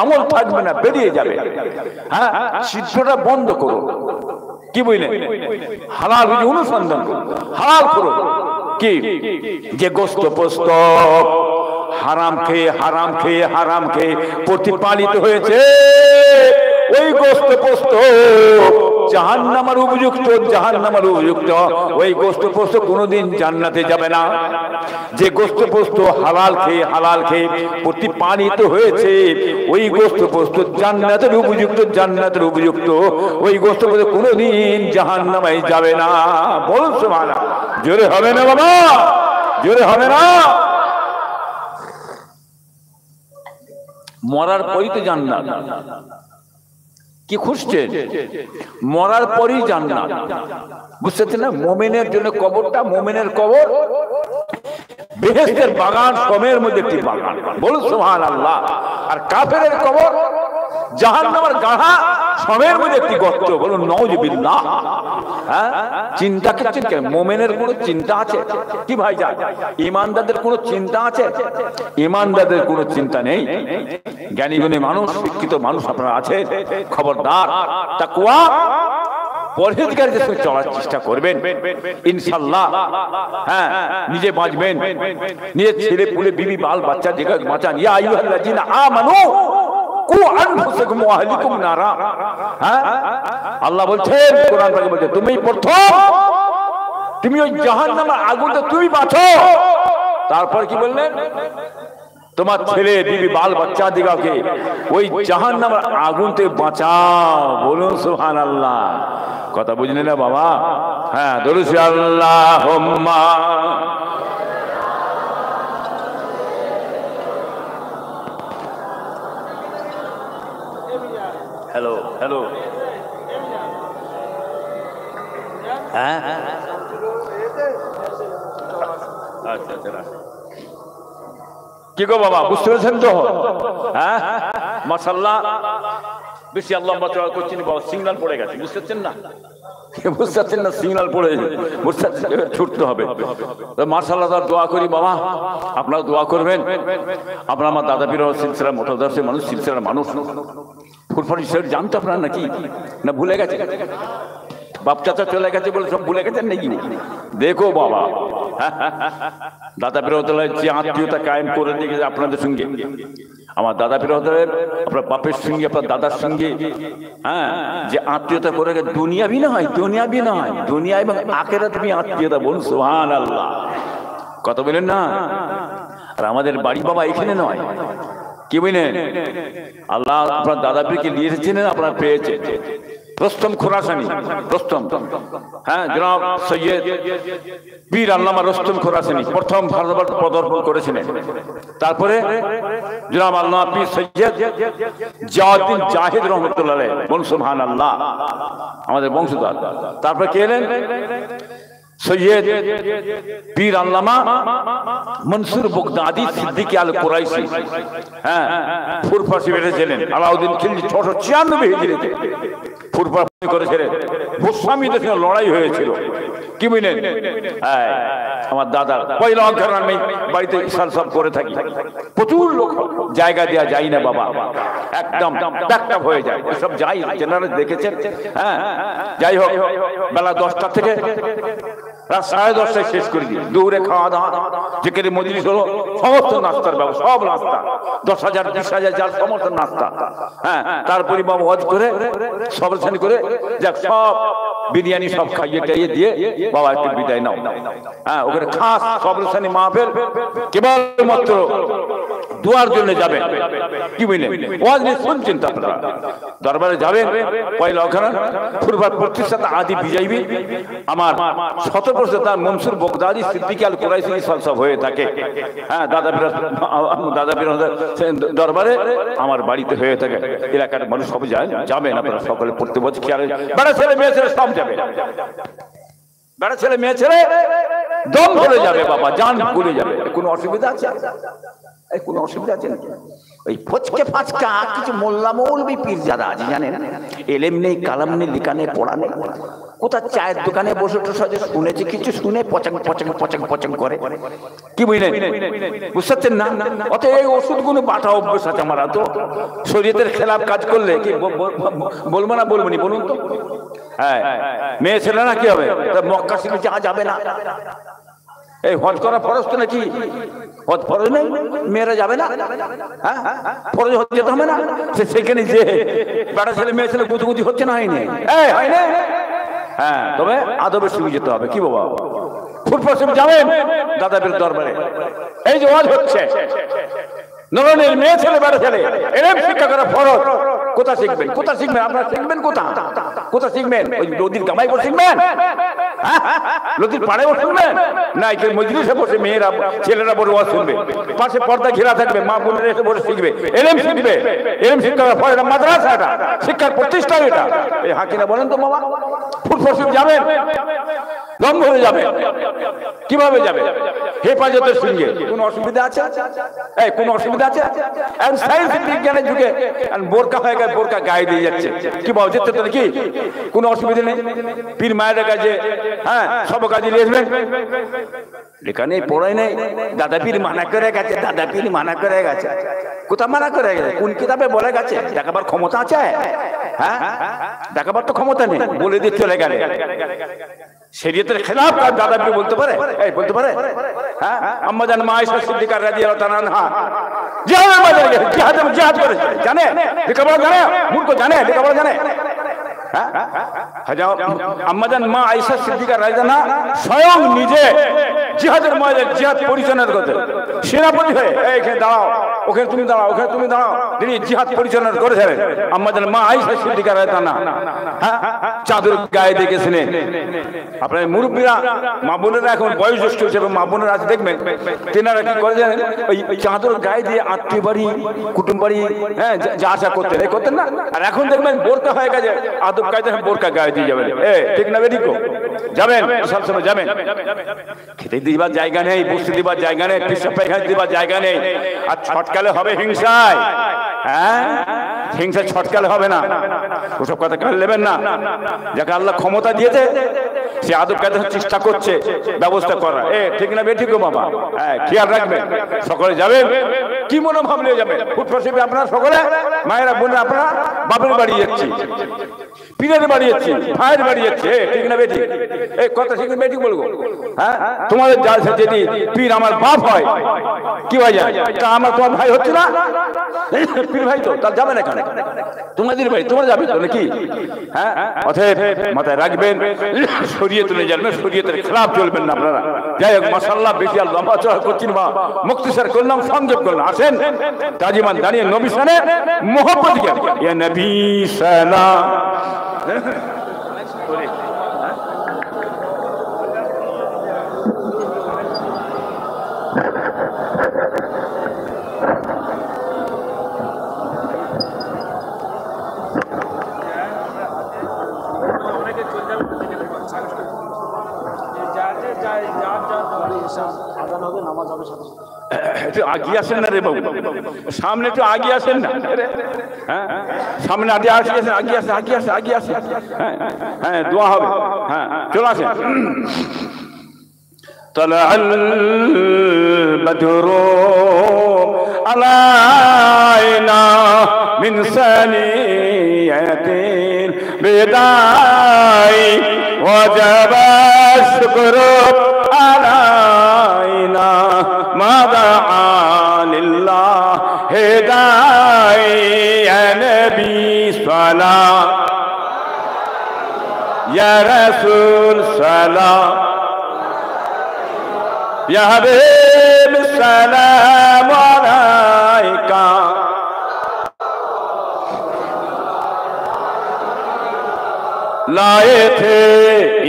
আমল থাকবে না, বেরিয়ে যাবে। হ্যাঁ, ছিদ্রটা বন্ধ করো। কি বুঝলেন? হালাল রুজি অনুসন্ধান করো, হালাল করো। কি যে গোস্ত পোস্ত হারাম খেয়ে, হারাম খেয়ে, হারাম খেয়ে প্রতিপালিত হয়েছে, ওই গোস্ত পোস্ত জাহান্নামের উপযুক্ত, জাহান্নামের উপযুক্ত। ওই গোস্ত পোস্ত কোনোদিন জান্নাতে যাবে না। যে গোস্ত পোস্ত হালাল খেয়ে, হালাল খেয়ে প্রতিপালিত হয়েছে, ওই গোস্ত পোস্ত জান্নাতের উপযুক্ত, জান্নাতের উপযুক্ত। ওই গোস্ত পোস্ত কোনোদিন জাহান্নামে যাবে না। বলুন সুবহানাল্লাহ। জোরে হবে না বাবা? জোরে হবে না? মরার পরই তো জান্নাত। কি খুঁজছেন? মরার পরই জান্নাত, বুঝতে না? মুমিনের জন্য কবরটা, মুমিনের কবর বেহেশতের বাগান, সমের মধ্যে একটি বাগান। বলুন সুবহানাল্লাহ। আর কাফেরের কবর জাহান্নামের গাঢ়া, সমের মধ্যে একটি গর্ত। বলুন নাউযুবিল্লাহ। হ্যাঁ, চিন্তা করছেন কেন? মুমিনের কোনো চিন্তা আছে? কি ভাইজান, ঈমানদারদের কোনো চিন্তা আছে? ঈমানদারদের কোনো চিন্তা নেই। জ্ঞানী গুণী মানুষ, শিক্ষিত মানুষ আপনারা আছেন, খবরদার তাকওয়া পরহেজগারিদের সঙ্গে চলার চেষ্টা করবেন, ইনশাআল্লাহ। হ্যাঁ, নিজে বাঁচবেন, নিজের ছেলে পুলে বিবি বাল বাচ্চা দিকে বাঁচান। ইয়া আইয়ুহাল্লাযীনা আমানু কু আনফুসাকুম ওয়া আহলিকুম নারা। হ্যাঁ, আল্লাহ বলছেন, কোরআন পাকে বলছে, তুমি প্রথম তুমি ওই জাহান্নামের আগুন থেকে তুমি বাঁচো। তারপর কি বললেন? তোমার ছেলে বিবি বাল বাচ্চা দিগাকে ওই জাহান্নামের আগুন থেকে বাঁচাও। বলুন সুবহানাল্লাহ। কথা বুঝলেন না বাবা? হ্যাঁ, দরুদ আল্লাহুম্মা। Hello hello. হ্যাঁ, আচ্ছা আচ্ছা। কি গো বাবা, বুঝতে পেরেছেন তো? হ্যাঁ, মাশাআল্লাহ। বেশি আল্লাহ বাঁচাওয়া করছেন বাবা, সিগন্যাল পড়ে গেছে, বুঝতে পারছেন না? বুঝতে পারছেন না? সিগন্যাল পড়ে বুঝতে পারছেন, ছুটতে হবে। মাশাআল্লাহ, তার দোয়া করি বাবা, আপনারা দোয়া করবেন। আপনারা আমার দাদা পীর সিলসিলার মোতাদারসের মানুষ, সিলসিলার মানুষ। ফুরফুরি শরীফ জানতো আপনারা নাকি? না ভুলে গেছে? বাপ চাচা চলে গেছে বলে সব ভুলে গেছেন নাকি? দেখো বাবা, দাদা পীর রহমতুল্লাহ যে আত্মীয়তা কায়েম করে দিয়েছে আপনাদের সঙ্গে, আমার দাদা পীর রহমতুল্লাহ আপনার বাপের সঙ্গে আপনার দাদার সঙ্গে, হ্যাঁ, যে আত্মীয়তা করে দুনিয়াবি নয়, দুনিয়াবি নয়, দুনিয়া এবং আখিরাতি আত্মীয়তা। বলুন সুবহানাল্লাহ, কথা বলেন না। আর আমাদের বাড়ি বাবা এখানে নয়, কি বুঝলেন, আল্লাহ আপনার দাদা পীরকে নিয়ে এসেছিলেন, আপনারা পেয়েছেন রুস্তম খোরাসানি, রুস্তম, হ্যাঁ, জনাব সৈয়দ পীর আল্লামা রুস্তম খোরাসানি প্রথম ভারতবর্ষ পদার্পণ করেছিলেন। তারপরে জনাব আল্লামা পীর সৈয়দ জিয়াউদ্দিন জাহিদ রহমতুল্লাহ আলাইহি, বলুন সুবহানাল্লাহ, আমাদের বংশধর। তারপরে কে এলেন? সৈয়দ পীর আল্লামা মনসুর বগদাদি সিদ্দিকী আল কুরাইশি, হ্যাঁ, ফুরফাসি বেড়েছিলেন আলাউদ্দিন খিলজি 696 হিজরিতে ফুরফাসি করেছিলেন। গোস্বামীদের সঙ্গে লড়াই হয়েছিল, কি বুঝলেন। হ্যাঁ, আমার দাদার পয়লা অঙ্কার আমি বাড়িতে ইসাল সব করে থাকি, প্রচুর লোক, জায়গা দেওয়া যায় না বাবা, একদম প্যাকআপ হয়ে যায়, সব যাই জেনারেল দেখেছেন। হ্যাঁ, যাই হোক, বেলা 10টা থেকে রাত 10:30টায় শেষ করে দিই। দুপুরে খাওয়া দাওয়া, যেখানে মজলিস হলো সমস্ত নাস্তার ব্যবস্থা, সব নাস্তা, 10,000 20,000 যার সমস্ত নাস্তা। হ্যাঁ, তারপরে বাবা ওয়াজ করে সব শ্রেণী করে যাক, সব বিরিয়ানি সব খাইয়ে টাইয়ে দিয়ে বাবা একটু বিদায় নাও। হ্যাঁ, ওখানে খাস সব শ্রেণী মাহফিল, কেবলমাত্র দোয়ার জন্য যাবেন, কি বুঝলেন। ওয়াজ নিয়ে শুনছেন তো আপনারা, দরবারে যাবেন, পয়লা ওখানে ফুরফার প্রতিষ্ঠাতা আদি বিজয়ী আমার 17 তার মনসুর বগদাদি সিদ্দিকী আল কুরাইশি সব হয়ে থাকে। হ্যাঁ, দাদা পীর দরবারে আমার বাড়িতে হয়ে থাকে। এলাকার মানুষ সব যায়, যাবেন আপনারা সকলে, প্রত্যেক বছর খেয়াল, বড় ছেলে মেয়ে ছেলে সব যাবে, বড় ছেলে মেয়ে ছেলে দম ধরে যাবে বাবা, জান ভুলে যাবে। কোনো অসুবিধা আছে? এই কোনো অসুবিধা আছে নাকি? ওই ফচকে ফাচকা কিছু মোল্লা মৌলবি পীরজাদা আছে জানেন, এলেম নেই, কালাম নেই, লিখা নেই, পড়া নেই, কোথা চায়ের দোকানে বসে টসে শুনেছে কিছু, শুনে পচাং পচাং পচাং পচাং করে, কি বুঝলেন, বুঝতে পারছেন না। অত এই ওষুধগুলো বাটা অভ্যেস আছে আমার, তো শরীয়তের খেলাফ কাজ করলে কি বলবো না, বলবো নি বলুন তো। হ্যাঁ, মেয়ে ছেলে না কি হবে, মক্কা শিখে যাওয়া যাবে না, এই হজ করা ফরজ তো নাকি, হজ ফরজ নেই, মেয়েরা যাবে না, হ্যাঁ, ফরজ যেতে হবে না, সেখানে যে বেটা ছেলে মেয়ে ছেলে গুতুগুতি হচ্ছে না, হয়নি, হয় না। হ্যাঁ, তবে আদবের সঙ্গে যেতে হবে, কি বাবা। ফুরফাসি যাবেন দাদা পীর দরবারে, এই যে ওয়াজ হচ্ছে, নরনের মেয়ে ছেলে বেটা ছেলে এরকম শিক্ষা করা ফরজ। কোথা শিখবেন, কোথা শিখবেন আপনারা, শিখবেন কোথা, কোথা শিখবেন? ওই নদীর গামাই করে শিখবেন, নদীর পাড়ে শিখবেন না, এখানে মজলিসে বসে মেয়েরা ছেলেরা বড় ওয়াজ শুনবে, পাশে পর্দা ঘেরা থাকবে, মা বোনেরা এসে বসে শিখবে, এরকম শিখবে, এরকম শিক্ষা করা ফরজ। মাদ্রাসা এটা, শিক্ষার প্রতিষ্ঠান এটা। এই হাকিনা বলেন তো বাবা, ফুরফাসি যাবেন, দম ধরে যাবে, কিভাবে যাবে? হেফাজতের সঙ্গে। কোনো অসুবিধা আছে? এই কোনো অসুবিধা আছে? সায়েন্স বিজ্ঞানের যুগে বোরকা হয়ে গেছে, বোরকা গায়ে দিয়ে যাচ্ছে, কি বাবা যেতে তো নাকি, কোনো অসুবিধা নেই। পীর মায়ের কাছে, হ্যাঁ, সব কাজে নিয়ে আসবেন, লেখা নেই, পড়াই নেই, দাদা পীর মানা করে গেছে, দাদা পীর মানা করে গেছে। কোথা মানা করে গেছে, কোন কিতাবে বলে গেছে? দেখাবার ক্ষমতা আছে? হ্যাঁ, দেখাবার তো ক্ষমতা নেই, বলে দিয়ে চলে গেলে। শরীয়তের খেলাফ কাজ দাদা পীর বলতে পারে? এই বলতে পারে? হ্যাঁ, আম্মা জান মা আয়েশা সিদ্দিকা রাদিয়াল্লাহু তাআলা আনহা জিহাদের ময়দানে গেছে, জিহাদ করেছে, জানে লেখাপড়া জানে, মূর্খ জানে লেখাপড়া জানে। আম্মা জান মা আয়েশা সিদ্দিকা রাদিয়াল্লাহু আনহা স্বয়ং নিজে জিহাদের ময়দানে জিহাদ পরিচালনা করতে, সেনাপতি হয়ে এখানে দাঁড়াও, ওখানে তুমি দাঁড়াও, ওখানে তুমি দাঁড়াও, তিনি জিহাদ পরিচালনা করেছিলেন। আম্মা জান মা আয়েশা সিদ্দিকা রাদিয়াল্লাহু আনহা, হ্যাঁ, চাদর গায়ে দিয়ে গেছিলেন। আপনার মুরব্বীরা, মা বোনেরা, এখন বয়োজ্যেষ্ঠ হিসেবে মা বোনেরা আছে, দেখবেন তেনারা কি করে জানেন, ওই চাদর গায়ে দিয়ে আত্মীয় বাড়ি, কুটুম বাড়ি, হ্যাঁ, যা আসা করতেন, এই করতেন না। আর এখন দেখবেন বোরকা হয়ে গেছে, আদব কায়দা বোরকা গায়ে দিয়ে যাবেন, ঠিক না বেরিকো যাবেন, সবসময় যাবেন। খেতে দিবার জায়গা নেই, বসতে দিবার জায়গা নেই, পেশাব পায়খানা দিবার জায়গা নেই। আর ছটকালে হবে হিংসায়, হ্যাঁ, হিংসা ছটকালে হবে না, ওসব কথা কাল নেবেন না। যাকে আল্লাহ ক্ষমতা দিয়েছে সে আদব কায়দা চেষ্টা করছে ব্যবস্থা করা, ঠিক না বেঠিক বাবা, হ্যাঁ, খেয়াল রাখবেন। সকলে যাবেন, কি মনোভাব নিয়ে যাবেন? ফুরফাসি আপনারা সকলে মায়েরা বোনেরা আপনারা বাপের বাড়ি যাচ্ছি, পীরের বাড়ি যাচ্ছি, ভাইয়ের বাড়ি যাচ্ছে, ঠিক না বেটি? এই কথা ঠিক না বেটি বলবো? হ্যাঁ, তোমাদের যা যদি পীর আমার বাপ হয় কি হয়ে যায়, তা আমার তোমার ভাই হচ্ছে না? পীর ভাই তো তার যাবে না কেন? তোমাদের ভাই তোমরা যাবে তো নাকি? হ্যাঁ, অতএব মাথায় রাখবেন, শরীয়তে জানবেন, শরীয়তের খেলাফ চলবেন না আপনারা। যাই হোক, মাশাআল্লাহ, বেশি আর লম্বা চড়া করছেন বা মুক্তসর করলাম, সংযোগ করলাম। আসেন তাজিমান দাঁড়িয়ে নবী সানে মোহব্বত জ্ঞান, ইয়া নবী সালাম। একটু আগিয়ে আসেন না রে বাবু, সামনে একটু আগিয়ে আসেন না। হ্যাঁ, সামনে আগে আসেন, আগিয়ে আসেন, আগিয়ে আসেন, আগিয়ে আসেন। হ্যাঁ হ্যাঁ, দোয়া হবে। হ্যাঁ, চলে আসেন। طلع البدر علينا من ثنية الوداع وجب الشكر علينا ما دعا لله هداي يا نبي صلاة يا رسول صلاة يا حبيب السلام عليك लाए थे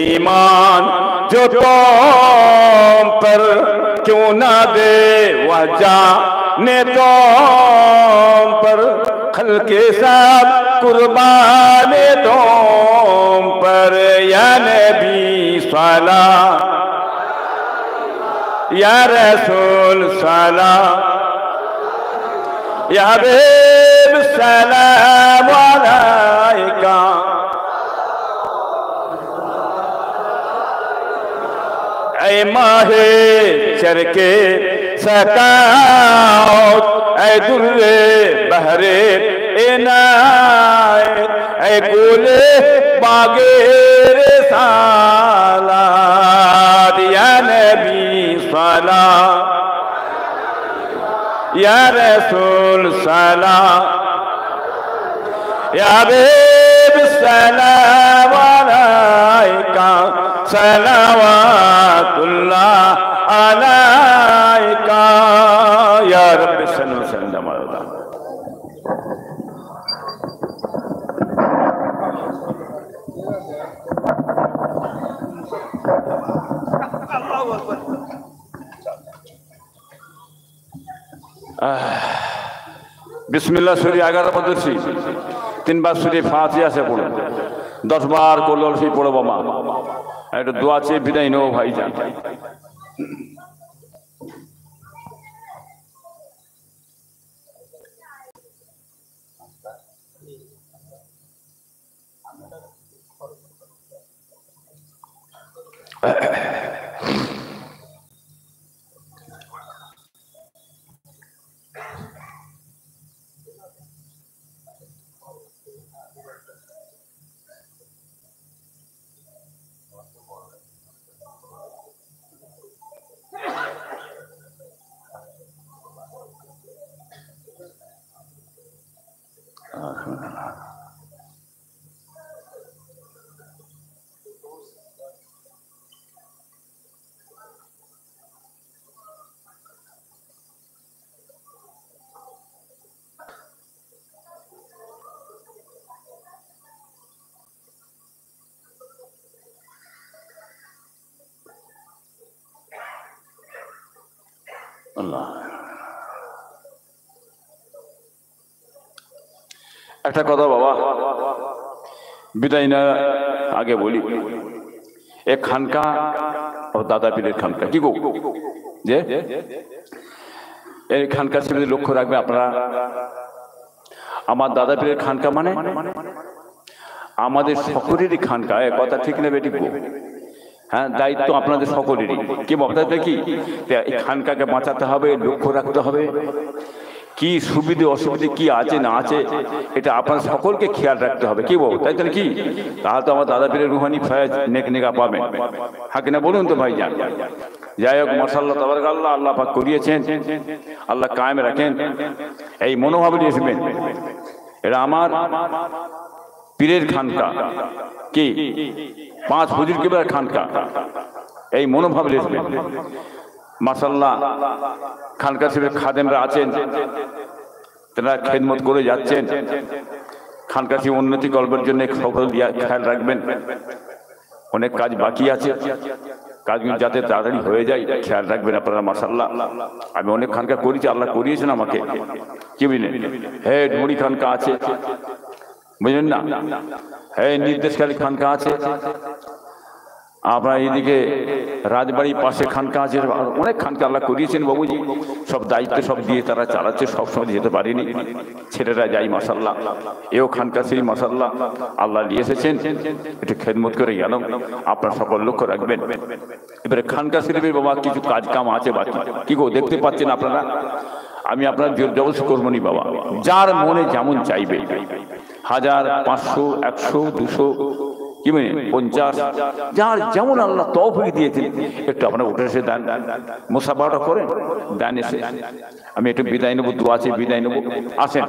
ईमान जो तुम पर क्यों ना दे वजह ने तुम पर खल के सब कुर्बान तुम पर या नबी सलाम या रसूल सलाम या हबीब सलाम अलैका ऐ माहे चरके सकाओत ऐ दुर्रे बहरे इनायत ऐ गुले बागे रिसालत या नबी सलाम या रसूल सलाम या हबीब सलाम अलैका सलावतुल्लाह अलैका या रब्बि सल्लि व सल्लिम अलैहि। बिस्मिल्लाह सूरी 11 पदर्शी 3 बार सूरी फातिहा से पढ़ो, 10 बार कुल हुवल्लाह पढ़ो बाबा। एक दुआ চেয়ে বিদায় নেব ভাইজান। একটা কথা বাবা, বিদায় না আগে বলি, এক খানকা ও দাদা পীরের খানকা কি গো, যে এই খানকা ছেলে লক্ষ্য রাখবে আপনারা। আমার দাদা পীরের খানকা মানে আমাদের সকলেরই খানকা, এ কথা ঠিক না বেটি? হ্যাঁ, দায়িত্ব আপনাদের সকলেরই। কি বলতে কি, এই খানকাকে বাঁচাতে হবে, লক্ষ্য রাখতে হবে। কি সুবিধে অসুবিধে কি আছে না আছে এটা আপনার সকলকে খেয়াল রাখতে হবে। কি বল তাই তো কি? তাহলে তো আমার দাদা পীরের রুহানি ফয়েজ নেক নেগা পাবেন। হ্যাঁ কিনা বলুন তো ভাই যান। যাই হোক মাশাআল্লাহ তাবারাকাল্লাহ, আল্লাহ পাক করিয়েছেন, আল্লাহ কায়েম রাখেন। এই মনোভাব নিয়ে আসবেন, এটা আমার পীরের খানকা, কি 5 হুজুর কিবলার খানকা। এই মনোভাব নিয়ে আসবেন। মাশাআল্লাহ খানকা শরীফের খাদেমরা আছেন, তারা খেদমত করে যাচ্ছেন। খানকা শরীফ উন্নতি করবার জন্য সকল খেয়াল রাখবেন। অনেক কাজ বাকি আছে, কাজগুলো যাতে তাড়াতাড়ি হয়ে যায় খেয়াল রাখবেন আপনারা। মাশাআল্লাহ আমি অনেক খানকা করেছি, আল্লাহ করিয়েছেন আমাকে। কি বুঝলেন? হেড মুড়ি খানকা আছে, বুঝলেন না? হ্যাঁ নির্দেশকারী খানকা আছে, আপনার এইদিকে রাজবাড়ির পাশে খানকা আছে, অনেক খানকা আল্লাহ করিয়েছেন বাবুজি। সব দায়িত্ব সব দিয়ে তারা চালাচ্ছে, সবসময় যেতে পারেনি, ছেলেরা যাই মাশাআল্লাহ। এও খানকা সেই মাশাআল্লাহ আল্লাহ নিয়ে এসেছেন, একটু খেদমত করে গেল। আপনার সকল লক্ষ্য রাখবেন। এবারে খানকা শরীফের বাবা কিছু কাজ কাম আছে বাকি, কি গো দেখতে পাচ্ছেন আপনারা? আমি আপনার জোর জবরদস্তি করবো নি বাবা, যার মনে যেমন চাইবে 1000, 500, 100, 200 কি মানে 50, যার যেমন আল্লাহ তৌফিক দিয়েছেন একটু আপনারা উঠে এসে দেন, মুসাফাটা করেন, দেন এসে। আমি একটু বিদায় নেবো, দোয়া আছে বিদায় নেবো। আসেন,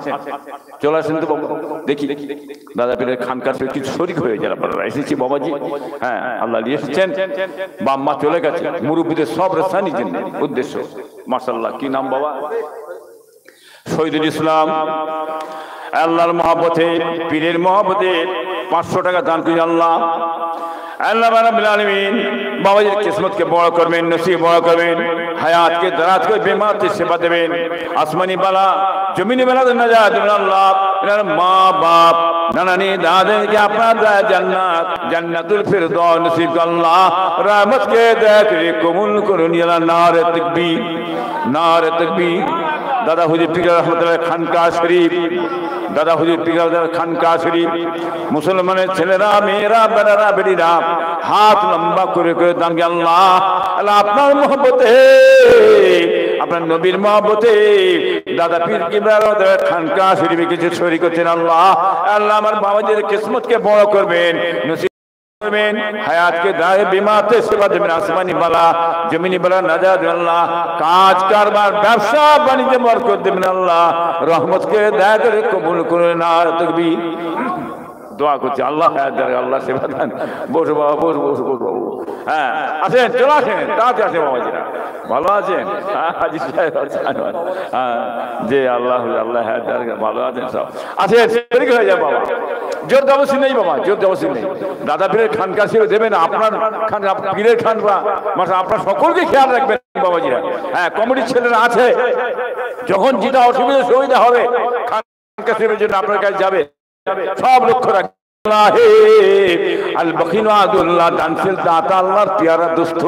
চলে আসেন তো বাবু, দেখি দাদা পীরের খানকার কিছু শরীক হয়ে যায়। আপনারা এসেছি বাবাজি, হ্যাঁ আল্লাহ নিয়ে এসেছেন। বাম্মা চলে গেছে, মুরব্বীদের সব রেস্তা নিতেন উদ্দেশ্য। মাশাআল্লাহ কি নাম বাবা? শহীদুল ইসলাম। আল্লাহর মহব্বতে, পীরের মহব্বতে 500 টাকা দান করি আল্লাহ। আল্লাহ রাব্বুল আলামিন বাবাজির কিসমতকে বড় করবেন, নসিব বড় করবেন, হায়াতকে দারাজ করে বেমাতে সেবা দেবেন। আসমানি বালা জমিনি বালা নাজাত দেবেন আল্লাহ। এনার মা বাপ নানানি দাদাকে আপনার জান্নাত, জান্নাতুল ফিরদাউস নসিব আল্লাহ। রহমতকে দয়া করে কবুল করুন আল্লাহ। নারে তাকবীর, নারে তাকবীর। দাদা হুজুর পীর রহমতুল্লাহ খানকা শরীফ, দাদা হুজুর পীর খানকা শরীফ। মুসলমানের ছেলেরা, মেয়েরা, বেড়ারা, বেড়িরা হাত লম্বা করে করে দান আল্লাহ। আল্লাহ আপনার মহব্বতে, আপনার নবীর মহব্বতে দাদা পীর কিবলা খানকা শরীফে কিছু শরীক করছেন আল্লাহ। আল্লাহ আমার বাবাজির কিসমতকে বড় করবেন, করবেন, হায়াতকে দায়ে বিমাতে সেবা দেবেন। আসমানি বালা জমিনি বালা নাজাত আল্লাহ। কাজ কারবার ব্যবসা বাণিজ্যে বরকত দেবেন আল্লাহ। রহমতকে দয়া করে কবুল করে। না তাকবীর। দোয়া করছি আল্লাহ আল্লাহ সেবা দেন। বসো বাবা, বসো বসো বসো বাবু। হ্যাঁ আসেন, চলে আসেন, তাড়াতাড়ি আসেন বাবাজিরা। ভালো আছেন? হাজি সাহেব যে আল্লাহ আল্লাহ ভালো আছেন সব? আসেন, হয়ে যায় বাবা। জোর জবরদস্তি নেই বাবা, জোর জবরদস্তি নেই। দাদা পীরের খানকা ছিল দেবেন, আপনার খান পীরের খানকা মানে আপনার সকলকে খেয়াল রাখবেন বাবাজিরা। হ্যাঁ কমিটির ছেলেরা আছে, যখন যেটা অসুবিধা সুবিধা হবে খানকা শরীফের জন্য আপনার কাছে যাবে, সব লক্ষ্য রাখবেন। আল বখিন আদুল্লাহ দানশীল দাতা, আল্লাহর পিয়ারা দোস্ত,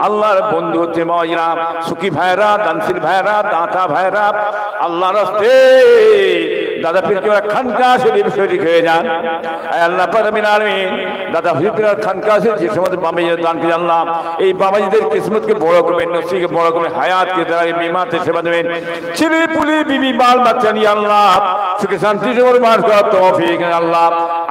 আল্লাহর বন্ধু হচ্ছে মাওয়াজিরা, সুখী ভাইরা, দানশীল ভাইরা, দাতা ভাইরা, আল্লাহর রাস্তে দাদা পীর কিবলা খানকা শরীফ শরীক হয়ে যান। আল্লাহ পারমিন আলামিন দাদা হুজুর পীর খানকা শরীফ যে সমস্ত বাবাজিদের দান করে আল্লাহ এই বাবাজিদের কিসমতকে বড় করবেন, নসিবকে বড় করবেন, হায়াতকে দাঁড়িয়ে বিমাতে সেবা দেবেন। ছেলে পুলি বিবি বাল বাচ্চা নিয়ে আল্লাহ সুখে শান্তি মার করার তৌফিক আল্লাহ।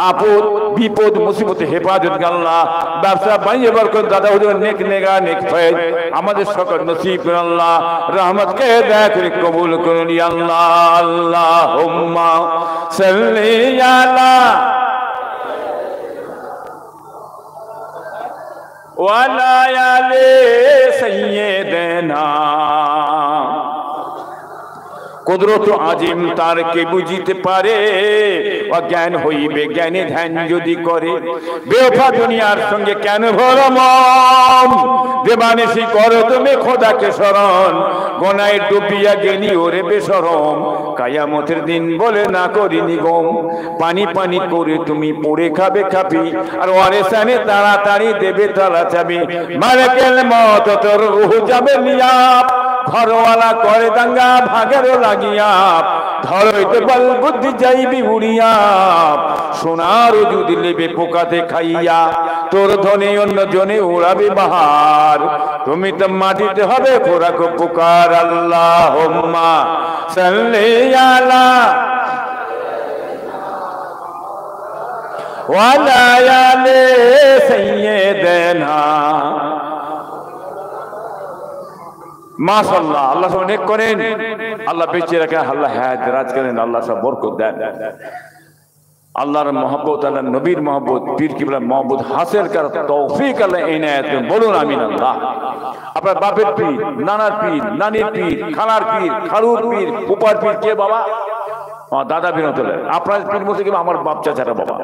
আপদ বিপদ মুসিবতে হেফাজত আল্লাহ। ব্যবসা বাণিজ্য বরকত দাদা হুজুর নেক নেগা নেক ফয়েজ আমাদের সকল নসিব করুন আল্লাহ। রহমতকে দয়া করে কবুল করুন আল্লাহ। আল্লাহুম্মা সাল্লি আলা ওয়া আলা আলি সাইয়্যিদিনা। কুদরত আজিম তার কে বুঝিতে পারে, অজ্ঞান হইবে জ্ঞানে ধ্যান যদি করে। বেওফা দুনিয়ার সঙ্গে কেন ভরম, দেবানিসি করো তুমি খোদাকে স্মরণ। গোনায় ডুবিয়া গেলি ওরে বেশরম, কায়ামতের দিন বলে না করিনি গম। পানি পানি করে তুমি পড়ে খাবে খাবি, আর ওয়ারেসানে তাড়াতাড়ি দেবে তালা চাবি। মালিকুল মওত তোর রূহ যাবে নিয়াব, ঘরওয়ালা করে দাঙ্গা ভাগেরও লাগিয়া, ধরইতে বল বুদ্ধি যাইবি উড়িয়া, সোনার যদি লেবে পোকাতে খাইয়া, তোর ধনে অন্য জনে উড়াবে বাহার। তুমি তো মাটিতে হবে খোরাক পুকার, আল্লাহুম্মা সাল্লি আলা ওয়ালা আলি সাইয়্যিদিনা। মাশাআল্লাহ, আল্লাহ সব নেক করেন, আল্লাহ বেঁচে রাখেন, আল্লাহ হায়াত রাজ করেন, আল্লাহ সব বরকত দেন। আল্লাহর মহব্বত, আল্লাহ নবীর মহব্বত, পীর কিবলার মহব্বত হাসিল করার তৌফিক আল্লাহ ইনায়াত করেন। বলুন আমিন। আল্লাহ আপনার বাপের পীর, নানার পীর, নানির পীর, খালার পীর, খালুর পীর, ফুপার পীর কে বাবা? দাদা পীর হতে আপনার পীর বলতে কি আমার বাপ চাচারা বাবা,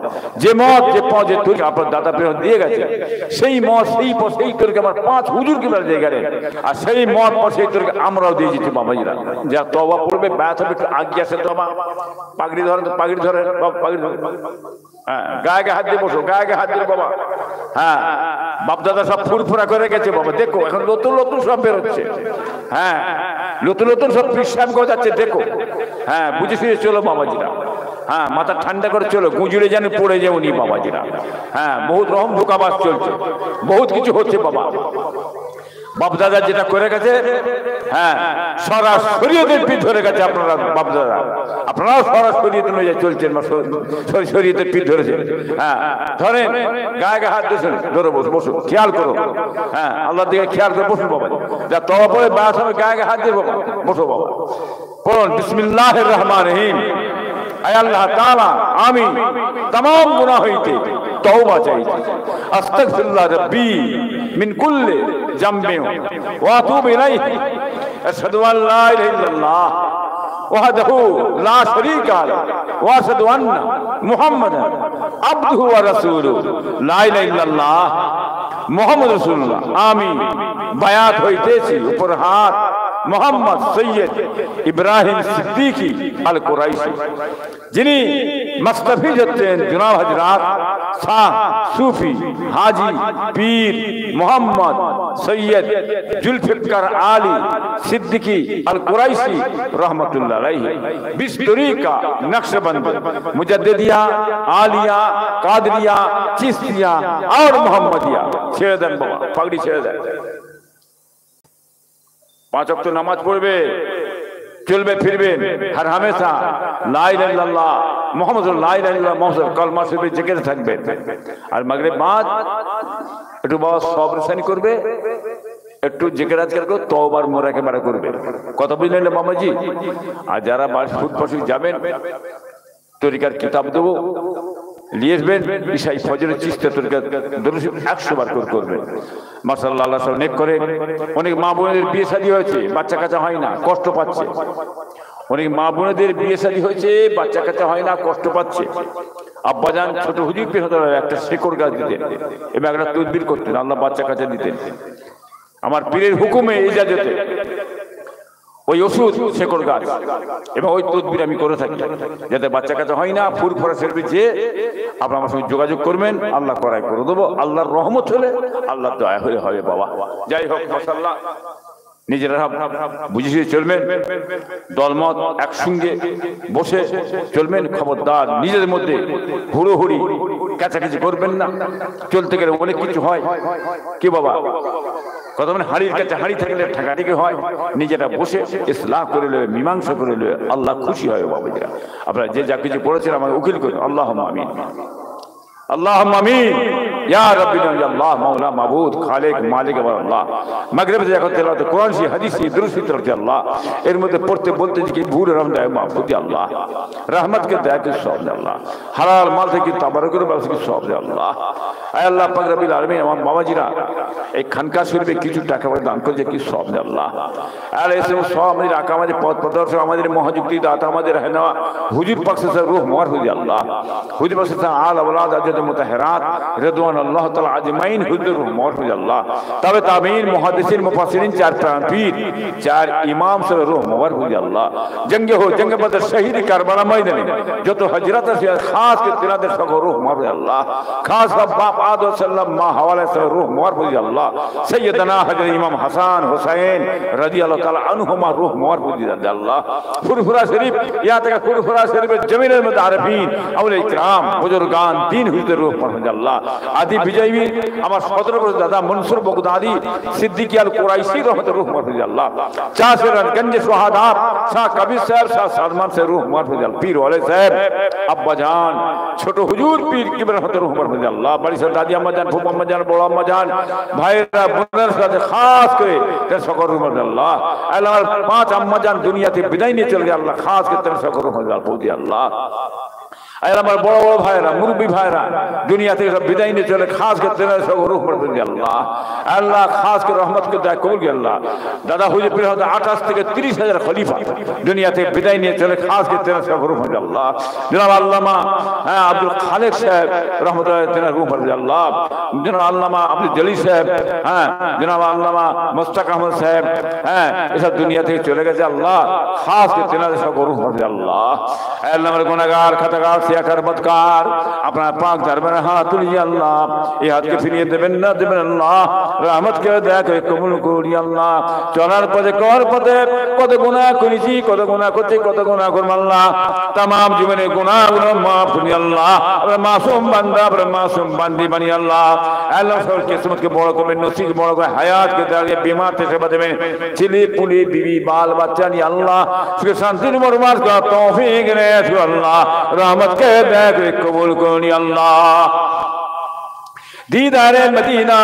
যে মত যে পথ যে তৈরি আপনার দাদা পীর দিয়ে গেছে, সেই মত সেই পথ সেই তৈরি আমার 5 হুজুর কিবলা দিয়ে গেলেন, আর সেই মত পথ সেই তৈরি আমরাও দিয়ে দিচ্ছি বাবাজিরা। যা তওবা করবে ব্যাথ হবে, একটু আগে আসে তওবা, পাগড়ি ধরেন, পাগড়ি ধরে, পাগড়ি ধরে, হ্যাঁ গায়ে হাত দিয়ে বসো, গায়ে হাত দিয়ে বাবা। হ্যাঁ বাপ দাদা সব ফুরফুরা করে গেছে বাবা, দেখো এখন নতুন নতুন সব বেরোচ্ছে। হ্যাঁ নতুন নতুন সব বিশ্বাস করে যাচ্ছে, দেখো। হ্যাঁ বুঝে ফিরে চলো বাবাজিরা। হ্যাঁ মাথা ঠান্ডা করে চলো, গুজরে যেন পড়ে যাও নি বাবাজিরা। হ্যাঁ বহুত রকম ধোকাবাজ চলছে, বহুত কিছু হচ্ছে বাবা। বাপদাদা যেটা করে গেছে, হ্যাঁ সরাসরি পীর ধরে গেছে আপনারা বাপদাদা, আপনারাও সরাসরি চলছেন, শরীয়তের পীর ধরেছেন। হ্যাঁ ধরেন, গায়ে হাত দিয়েছেন, ধরে বসো, বসো, খেয়াল করো। হ্যাঁ আল্লাহর দিকে খেয়াল করে বসুন বাবা। যা তওবা পড়ে বাস হবে, গায়ে হাত দিয়ে বাবা, বসো বাবা। পড়ুন বিসমিল্লাহির রহমানির রহিম। আয় আল্লাহ তাআলা, আমি तमाम গুনাহ হইতে তওবা চাইছি। আস্তাগফিরুল্লাহ রাব্বি মিন কুল্লি জামবিন ওয়া আতুবু ইলাইহি। আশহাদু আল লা ইলাহা ইল্লাল্লাহ ওয়াহদাহু লা শারীকা লাহু ওয়া আশহাদু আন্না মুহাম্মাদান আবদুহু ওয়া রাসূলুহু। লা ইলাহা ইল্লাল্লাহ মুহাম্মাদুর রাসূলুল্লাহ। আমি বায়াত হইতেছি, উপর হাত, মোহাম্মদ সৈয়দ ইব্রাহিম সিদ্দিকী আল কুরাইশি, যিনি মাস্তাফিজ হচ্ছেন জনাব হযরত শাহ সুফি হাজি পীর মোহাম্মদ সৈয়দ জুলফিকার আলী সিদ্দিকী আল কুরাইশি रहमतुल्लाह अलैहि। 20 तरीका नक्शबंद, मुजद्दिदिया, आलिया, कादरिया, चिश्तिया और मोहम्मदिया। ছেড়ে দেন বাবা, পাগড়ি ছেড়ে দেন। 5 ওয়াক্ত নামাজ পড়বে, চলবে ফিরবেন হর হামেশা লা ইলাহা ইল্লাল্লাহ মুহাম্মাদুর লা ইলাহা ইল্লাল্লাহ মুহাম্মাদুর কালমা শরীফে জিকির থাকবে। আর মাগরিব বাদ একটু বাবা সবর সানি করবে, একটু জিকির আজকার করে তওবার মুরাকাবা করবে। কত বুঝলেন মামাজি? আর যারা ফুটপাশে যাবেন, তরিকার কিতাব দেবো, নিয়ে আসবেন, ঈশাই ফজরের চিস্তা তরিকার দরুদ 100 বার করে করবেন। মাশাআল্লাহ, আল্লাহ সব নেক করে। অনেক মা বোনেদের বিয়ে শাদী হয়েছে, বাচ্চা কাচ্চা হয় না, কষ্ট পাচ্ছে। অনেক মা বোনেদের বিয়ে শাদী হয়েছে, বাচ্চা কাচ্চা হয় না, কষ্ট পাচ্ছে। আব্বাজান ছোট হুজুর পীর হতে একটা শেকড় গাছ দিতেন এবং একটা তদবির করতেন, আল্লাহ বাচ্চা কাচ্চা দিতেন। আমার পীরের হুকুমে ইজাজতে ওই ওষুধ শেকড় গাছ এবং ওই তদবির আমি করে থাকি, যাতে বাচ্চা কাচ্চা হয় না। ফুরফুরা সেরবি যে আপনার আমার সঙ্গে যোগাযোগ করবেন, আল্লাহ করাই করে দেবো। আল্লাহর রহমত হলে, আল্লাহর দয়া হলে হবে বাবা। যাই হোক, মাশাআল্লাহ, নিজেরা বুঝে চলবেন, দলমত একসঙ্গে বসে চলবেন। খবরদার নিজেদের মধ্যে হুড়োহুড়ি কাছাকাছি করবেন না। চলতে গেলে অনেক কিছু হয় কি বাবা, কত মানে হাড়ির কাছে হাড়ি থাকলে ঠাকাঠিকি হয়। নিজেরা বসে ইসলাহ করে নেবে, মীমাংসা করে নেবে, আল্লাহ খুশি হয় বাবাজিরা। আপনারা যে যা কিছু পড়েছেন আমাকে উকিল করুন। আল্লাহুম্মা আমিন, আল্লাহুম্মা আমিন। ইয়া রাব্বিনা ইয়া আল্লাহ, মাওলা, মাবুদ, খালিক, মালিক আল্লাহ। মাগরিব যে এখন তেলাওয়াত কোরআন শরীফ, হাদিস, দুরূদ শরীফ করতে আল্লাহ, এর মধ্যে পড়তে বলতে যে ভুল রহমত মাহফুজ আল্লাহ, রহমত কে দয়া কে সব দে আল্লাহ, হালাল মাল থেকে তাবারকের ব্যবস্থা কি সব দে আল্লাহ। আয় আল্লাহ পাক রব্বুল আলামিন, আমার বাবাজিরা এই খানকা শরীফে কিছু টাকা পয়সা দান করেছে, কি সব দে আল্লাহ। আর এই সব আমাদের আকা, আমাদের পথ প্রদর্শক, আমাদের মহাযুক্তি দাতা, আমাদের হেনা হুজুর পাক সে রূহ মোর হুজুর আল্লাহ, হুজুর পাক সে আল আওলাদ আজদ মুতাহহারাত রিদওয়ান আল্লাহ তাআলা আজমাইন হুজুর মোর হুজুর আল্লাহ। তবে তাবিঈন, মুহাদ্দিসিন, মুফাসসিরিন, 4 পীর, 4 ইমাম সে রূহ মোর হুজুর আল্লাহ। জঙ্গে হো, জঙ্গে বদর, শহীদ কারবালা ময়দানে যত হজরত আছে, খাস কে তিনাদের সব রূহ মোর আল্লাহ। খাস বাপ आद वसल्लम मा हवाले से रूह मुबारक फरमाइए अल्लाह सैयदना हजरत इमाम हसन हुसैन रजी अल्लाह ताला अन्हुमा रूह मुबारक फरमाइए अल्लाह फुरफुरा शरीफ या तक फुरफुरा शरीफ जमीनुल मुतारिफीन औलिया इकराम बुजुर्गान दीन हुजूर रूह फरमाइए अल्लाह आदि विजयी আমার 17 বছর দাদা মনসুর বগদাদি সিদ্দিকী আল কুরাইশি রহমত রূহ মাহফুজ আল্লাহ চাষের গঞ্জ সুহাদাত শাহ কবির সাহেব শাহ সালমান से रूह माहफूज अल्लाह पीर वाले साहब अब्बा जान ছোট হুজুর পীর কি রহমত রূহ মাহফুজ আল্লাহ বড়ি সর দাদি আম্মা জান ফুফা আম্মা জান বড় আম্মা জান ভাইরা বোনের সাথে খাস করে তেরে সকর রূহ মাহফুজ আল্লাহ আল্লাহর পাঁচ আম্মা জান দুনিয়াতে বিদায় নিয়ে চলে গেল আল্লাহ খাস করে তেরে সকর রূহ মাহফুজ আল্লাহ আমার বড় বড় ভাইরা মুরব্বী ভাইরা দুনিয়া থেকে সব বিদায় নিয়ে চলে খাস করে তেরে সকর রূহ মাহফুজ আল্লাহ আল্লাহ খাস করে রহমত কে দয়া কবুল করে আল্লাহ দাদা হুজুর পীর হযরত 28 থেকে 30,000 খলিফা দুনিয়া থেকে বিদায় নিয়ে চলে খাস করে তেরে সকর রূহ মাহফুজ আল্লাহ জনাব আল্লামা আব্দুল খালেক সাহেব রহমতুল্লাহ তেরে রূহ মাহফুজ আল্লাহ জনাব আল্লামা আব্দুল জলিল সাহেব জনাব আল্লামা মুস্তাক আহমদ সাহেব এসব দুনিয়া থেকে চলে গেছে আল্লাহ খাস করে তেরে সকর রূহ মাহফুজ আল্লাহ আল্লাহ আমার গুনাহগার খাতাগার সিয়াকার বদকার আপনার পাক দরবারে হাত তুলিয়ে আল্লাহ এই হাতকে ফিরিয়ে দেবেন না দেবেন আল্লাহ রহমত করে দয়া করে কবুল করি আল্লাহ চলার পথে কর পথে কত গুনাহ করেছি কত গুনাহ করছি কত গুনাহ করব আল্লাহ तमाम জীবনের গুনাহগুলো maaf করি আল্লাহ আমরা মাসুম বান্দা আমরা মাসুম বান্দি বানি আল্লাহ আল্লাহ সব কিসমত के বড় করে নসিব বড় করে হায়াত के দাঁড়িয়ে बीमार থেকে সেবা দেবেন ছেলে পুলি বিবি বাল বাচ্চা নি আল্লাহ সুখে শান্তির মরমাজ का तौफीक दे আল্লাহ रहमत के दया करे कबूल करी अल्लाह दीदारे मदीना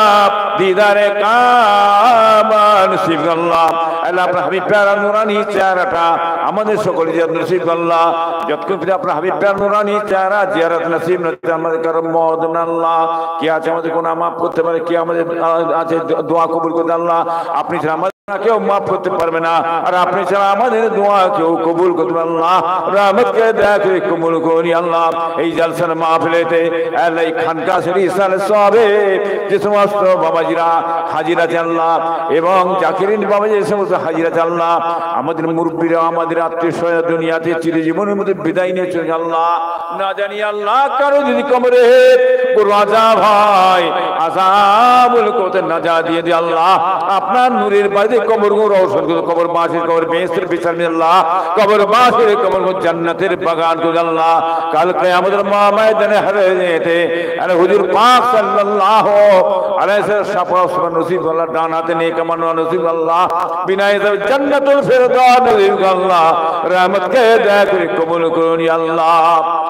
दीदारे काबा नसीब अल्लाह अल्लाह अपना हबीब प्यारा नूरानी चेहराटा আমাদের সকল জিয়ারত নসিব আল্লাহ যতক্ষণ পর্যন্ত আপনার হাবিব প্যার নুরানি চেহারা জিয়ারত নসিব আমাদের করম মওদুন আল্লাহ কি আছে আমাদের গুনাহ maaf করতে পারে কি আমাদের আছে দোয়া কবুল করতে আল্লাহ আপনি ছাড়া আমাদের কেউ maaf করতে পারবে না আর আপনি ছাড়া আমাদের দোয়া কেউ কবুল করতে পারবে না রহমত কে দয়া করে কবুল করি আল্লাহ এই জলসার মাহফিলেতে আল্লাহ খানকা শরীফ সালে সবে যে সমস্ত বাবাজিরা হাজির আছে আল্লাহ এবং জাকিরিন বাবাজি যে সমস্ত হাজির আছে আল্লাহ আমাদের মুরব্বিরা আমাদের আত্মীয় স্বজন দুনিয়াতে চিরজীবনের মধ্যে বিদায় নিয়ে চলে আল্লাহ না জানি আল্লাহ কারো যদি কবরে রাজা ভাই আযাবুল কবর নাজাত দিয়ে দি আল্লাহ আপনার নূরের বাড়িতে কবর গো রওশন করে কবর বাসির কবর বেহেশতের বিছানা দিয়ে আল্লাহ কবর বাসির কবর গো জান্নাতের বাগান করে আল্লাহ কাল কিয়ামতের ময়দানে হারেতে আরে হুজুর পাক সাল্লাল্লাহু আলাইহি ওয়াসাল্লাম নসিব আল্লাহ ডান হাতে নেক আমল নসিব আল্লাহ বিনায়ে জান্নাতুল ফিরদাউস নসিব আল্লাহ रहमत के दया करे कबूल करो अल्लाह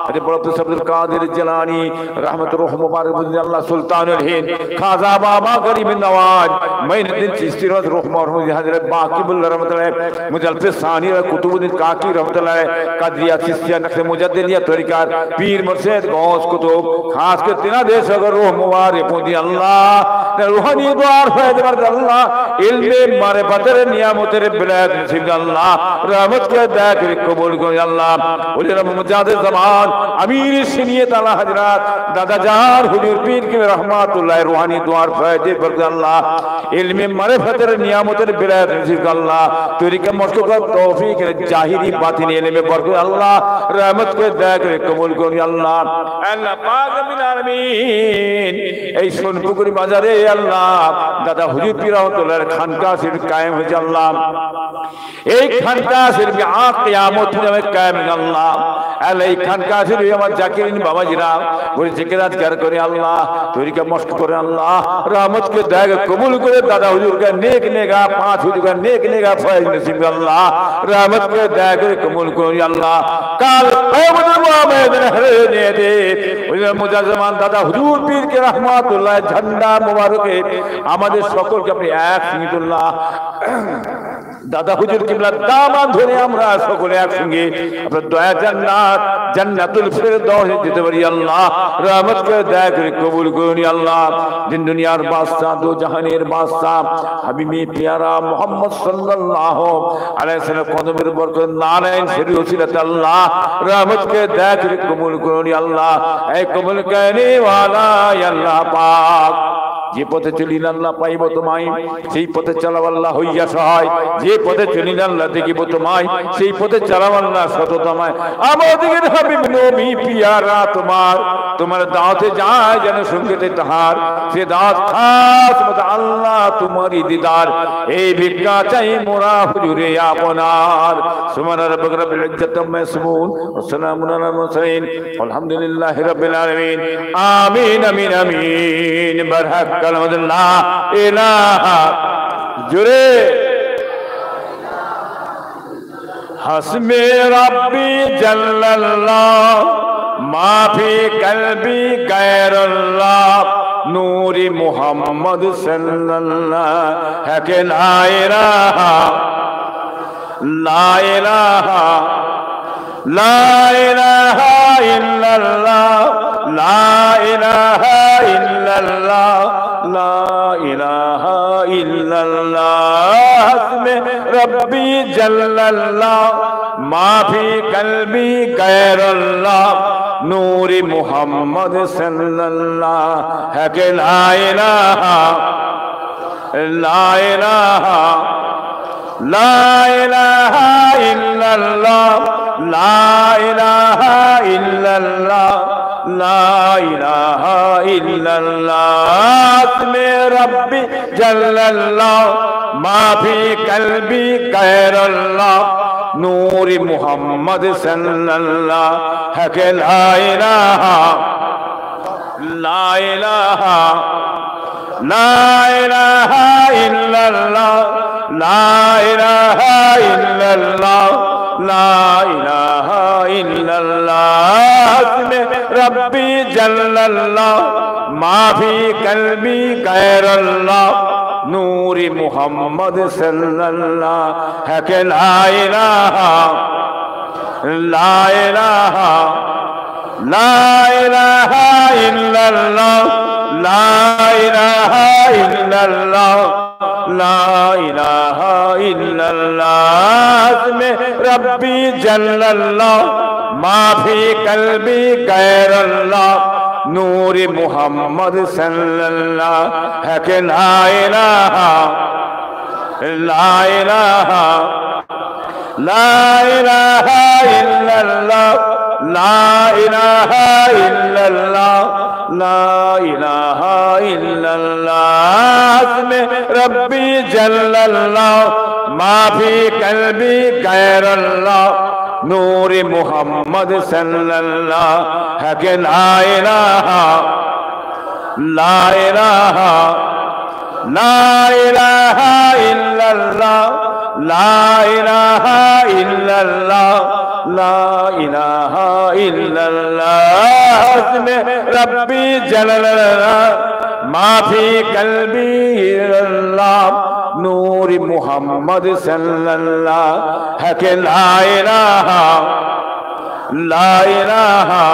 अरे बड़ा अब्दुल कादिर जिलानी रहमत रूह मुबारक अल्लाह सुल्तानुल हिंद खाजा बाबा गरीब नवाज मोइनुद्दीन चिश्ती रूह मुबारक हजरत बाकीबुल रहमतुल्लाह मुजल्लिस सानी कुतुबुद्दीन काकी रहमतुल्लाह कादरिया चिश्तिया नक्शे मुजद्दिदिया तरीकात पीर मुर्शिद गौस कुतुब खास के तिना देश अगर रूह मुबारक पुजी अल्लाह रूहानी द्वार फैज वर्द अल्लाह इल्मे मारिफतेर नियामतेर बिलायत नसीब अल्लाह रहमत के दया करे कबूल करो अल्लाह उलमा मुजाहिद जमान अमीर शरीयत आला हजरत दादा जान हुजूर पीर की रहमतुल्लाह रूहानी द्वार फैज वर्द अल्लाह इल्मे मारिफतेर नियामतेर बिलायत नसीब अल्लाह तरीका मशक का तौफीक जाहिरी बातिनी इल्मे बरकत अल्लाह रहमत के दया करे कबूल करो अल्लाह अल्लाह पाक रब्बिल आलमीन এই সোনপুকুরি বাজারে আল্লাহ দাদা হুজুর পীর রহমতুল্লাহর খানকা শরীফ কায়েম হয়েছে আল্লাহ এই খানকা শরীফ কিয়ামত পর্যন্ত কায়েম আল্লাহ আল্লাহ এই খানকা শরীফ আমার জাকিরিন বাবাজিরা বলে জিকিরাত করে আল্লাহ তরিকা মশক করে আল্লাহ রহমত के दया कबूल करे दादा हुजूर का नेक नेगा पांच हुजूर का नेक नेगा फैज नसीब अल्लाह रहमत के दया करे कबूल करे अल्लाह काल क़यामत मैदान हरे दे हुजूर मुजाजमान दादा हुजूर पीर के रहमतुल्लाह झंडा मुबारक আমাদের সকলকে আপনি এক সুন্নাতুল্লাহ দাদা হুজুর কিবলার দামান ধরে আমরা সকলে একসঙ্গে আপনার দয়া জান্নাত জান্নাতুল ফিরদাউস যেতে পারি আল্লাহ রহমত করে দয়া করে কবুল করুন আল্লাহ দিন দুনিয়ার বাদশা দো জাহানের বাদশা হাবিবে প্যারা মুহাম্মদ সাল্লাল্লাহু আলাইহি ওয়াসাল্লাম কদমের বরকত নারায়ণ শরীফ ওসিলাত আল্লাহ রহমত করে দয়া করে কবুল করুন আল্লাহ এই কবুল করনে वाला আল্লাহ পাক যে পথে চলিলে আল্লাহ পাইব তোমায়, সেই পথে চালাও আল্লাহ হইয়া সহায়। যে পথে চলিলে আল্লাহ দেখিব তোমায়, সেই পথে চালাও আল্লাহ সততমায়। আমাদের হাবিব নবী পিয়ারা তোমার, তোমার দাওয়াতে যায় যেন সঙ্গীতে তাহার, সে দাওয়াত খাস আল্লাহ তোমারই দিদার। এই ভিক্ষা চাই মোরা হুজুরে আপনার। সুবহান রাব্বিকা রাব্বিল ইজ্জাতি আম্মা ইয়াসিফুন ওয়া সালামুন আলাল মুরসালিন আলহামদুলিল্লাহি রাব্বিল আলামিন। আমিন আমিন আমিন। বারহাক কালামুল্লাহ ইলাহা জুরে হাসবি রাব্বি জাল্লাল্লাহ মাফি কলবি গায়রুল্লাহ নূরি মুহাম্মদ সাল্লাল্লাহ কে লা ইলাহা লা ইলাহা লা ইলাহা ইল্লাল্লাহ লা ইলাহা ইল্লাল্লাহ লা ইলাহা ইল্লাল্লাহ হাসবি রাব্বি জাল্লাল্লাহ মাফি কলবি গায়রুল্লাহ নূরি মুহাম্মদ সাল্লাল্লাহ কে লা ইলাহা লা ইলাহা লা ইলাহা ইল্লাল্লাহ লা ইলাহা ইল্লাল্লাহ লা ইলাহা ইল্লাল্লাহ হাসবি রাব্বি জাল্লাল্লাহ মাফি কলবি গায়রুল্লাহ নূরি মুহাম্মদ সাল্লাল্লাহ কে লা ইলাহা লা ইলাহা লা ইলাহা ইল্লাল্লাহ লা ইলাহা ইল্লাল্লাহ লা ইলাহা ইল্লাল্লাহ হাসবি রাব্বি জাল্লাল্লাহ মাফি কলবি গায়রুল্লাহ নূরি মুহাম্মদ সাল্লাল্লাহ কে লা ইলাহা লা ইলাহা লা ইলাহা ইল্লাল্লাহ লা ইলাহা ইল্লাল্লাহ লা ইলাহা ইল্লাল্লাহ হাসবি রাব্বি জাল্লাল্লাহ মাফি কলবি গায়রুল্লাহ নূরি মুহাম্মদ সাল্লাল্লাহ কে লা ইলাহা লা ইলাহা লা ইলাহা ইল্লাল্লাহ লা ইলাহা ইল্লাল্লাহ লা ইলাহা ইল্লাল্লাহ হাসবি রাব্বি জাল্লাল্লাহ মাফি কলবি গায়রুল্লাহ নূরি মুহাম্মদ সাল্লাল্লাহ কে লা ইলাহা লা ইলাহা লা ইলাহা ইল্লাল্লাহ লা ইলাহা ইল্লাল্লাহ লা ইলাহা ইল্লাল্লাহ হাসবি রাব্বি জাল্লাল্লাহ মাফি কলবি ইল্লাল্লাহ নূরি মুহাম্মদ সাল্লাল্লাহ কে লা ইলাহা লা ইলাহা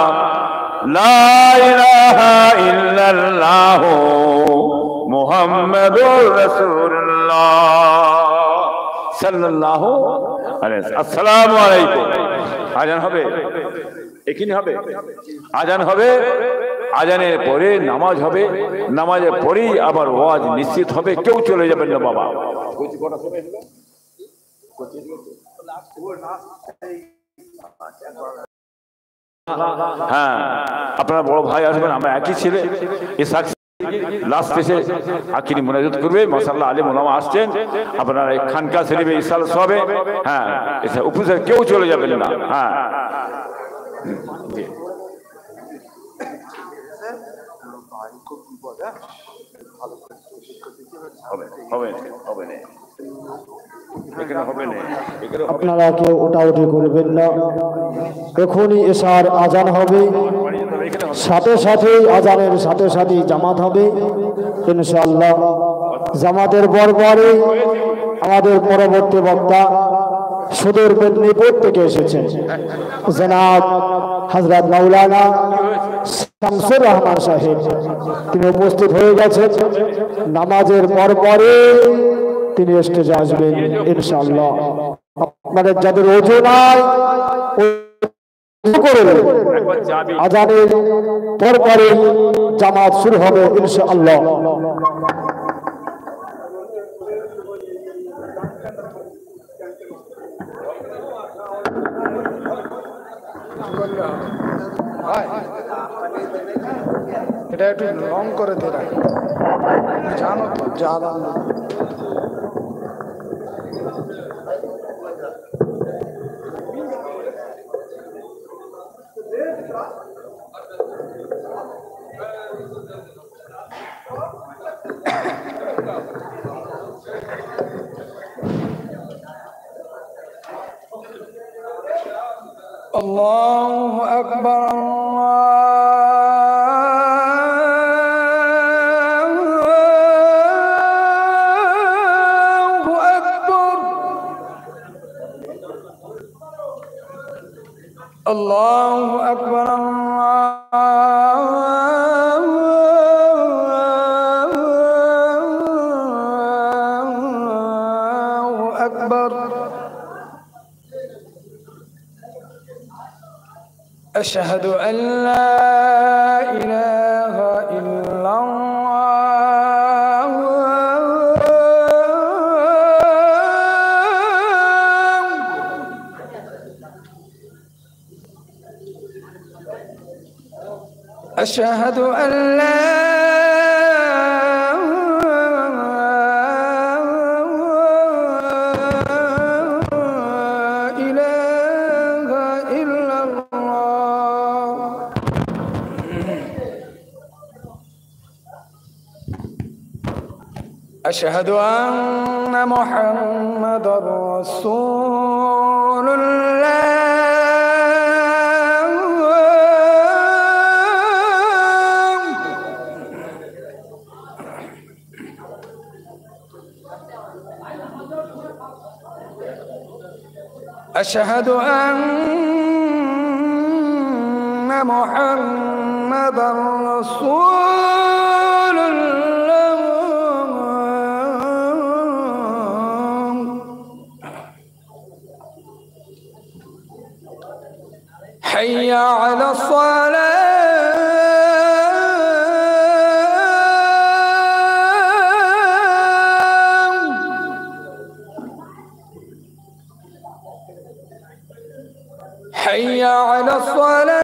লা ইলাহা ইল্লাল্লাহ মুহাম্মাদুর রাসূলুল্লাহ সাল্লাল্লাহু আলাইহি। আসসালামু আলাইকুম। আজান হবে, এখানে হবে আজান হবে, আজানের পরে নামাজ হবে, নামাজের পরেই আবার ওয়াজ নিশ্চিত হবে। কেউ চলে যাবেন না বাবা। হ্যাঁ, আপনার বড় ভাই আসবেন, আমরা একই ছেলে। লাস্ট এসে আখিরি মুনাজাত করবে। মাশাআল্লাহ আলেম ওলামা আসছেন, আপনারা এই খানকা শরীফে ইসাল সবে। হ্যাঁ, এসে উপস্থিত কেউ চলে যাবেন না। হ্যাঁ, আপনারা কেউ ওটাউটি করবেন না। এখনই এশার আজান হবে, সাথে সাথেই আজানের সাথে সাথেই জামাত হবে ইনশাআল্লাহ। জামাতের পরে আমাদের পরবর্তী বক্তা সুদূর মেদিনীপুর থেকে এসেছেন জনাব হযরত মাওলানা শামসুর রহমান সাহেব, তিনি উপস্থিত হয়ে গেছেন। নামাজের পরে তিনি স্টেজে আসবেন ইনশাআল্লাহ। আপনাদের যাদের ওযু নাই আজানের পরপরে জামাত শুরু হবে ইনশাআল্লাহ। এটা একটু লং করে দে জানো তো জানা الله أكبر الله أكبر الله أكبر الله أكبر أشهد أن لا إله إلا الله أشهد أن لا أشهد أن محمدا رسول الله أشهد أن محمدا رسول الله حي على الصلاة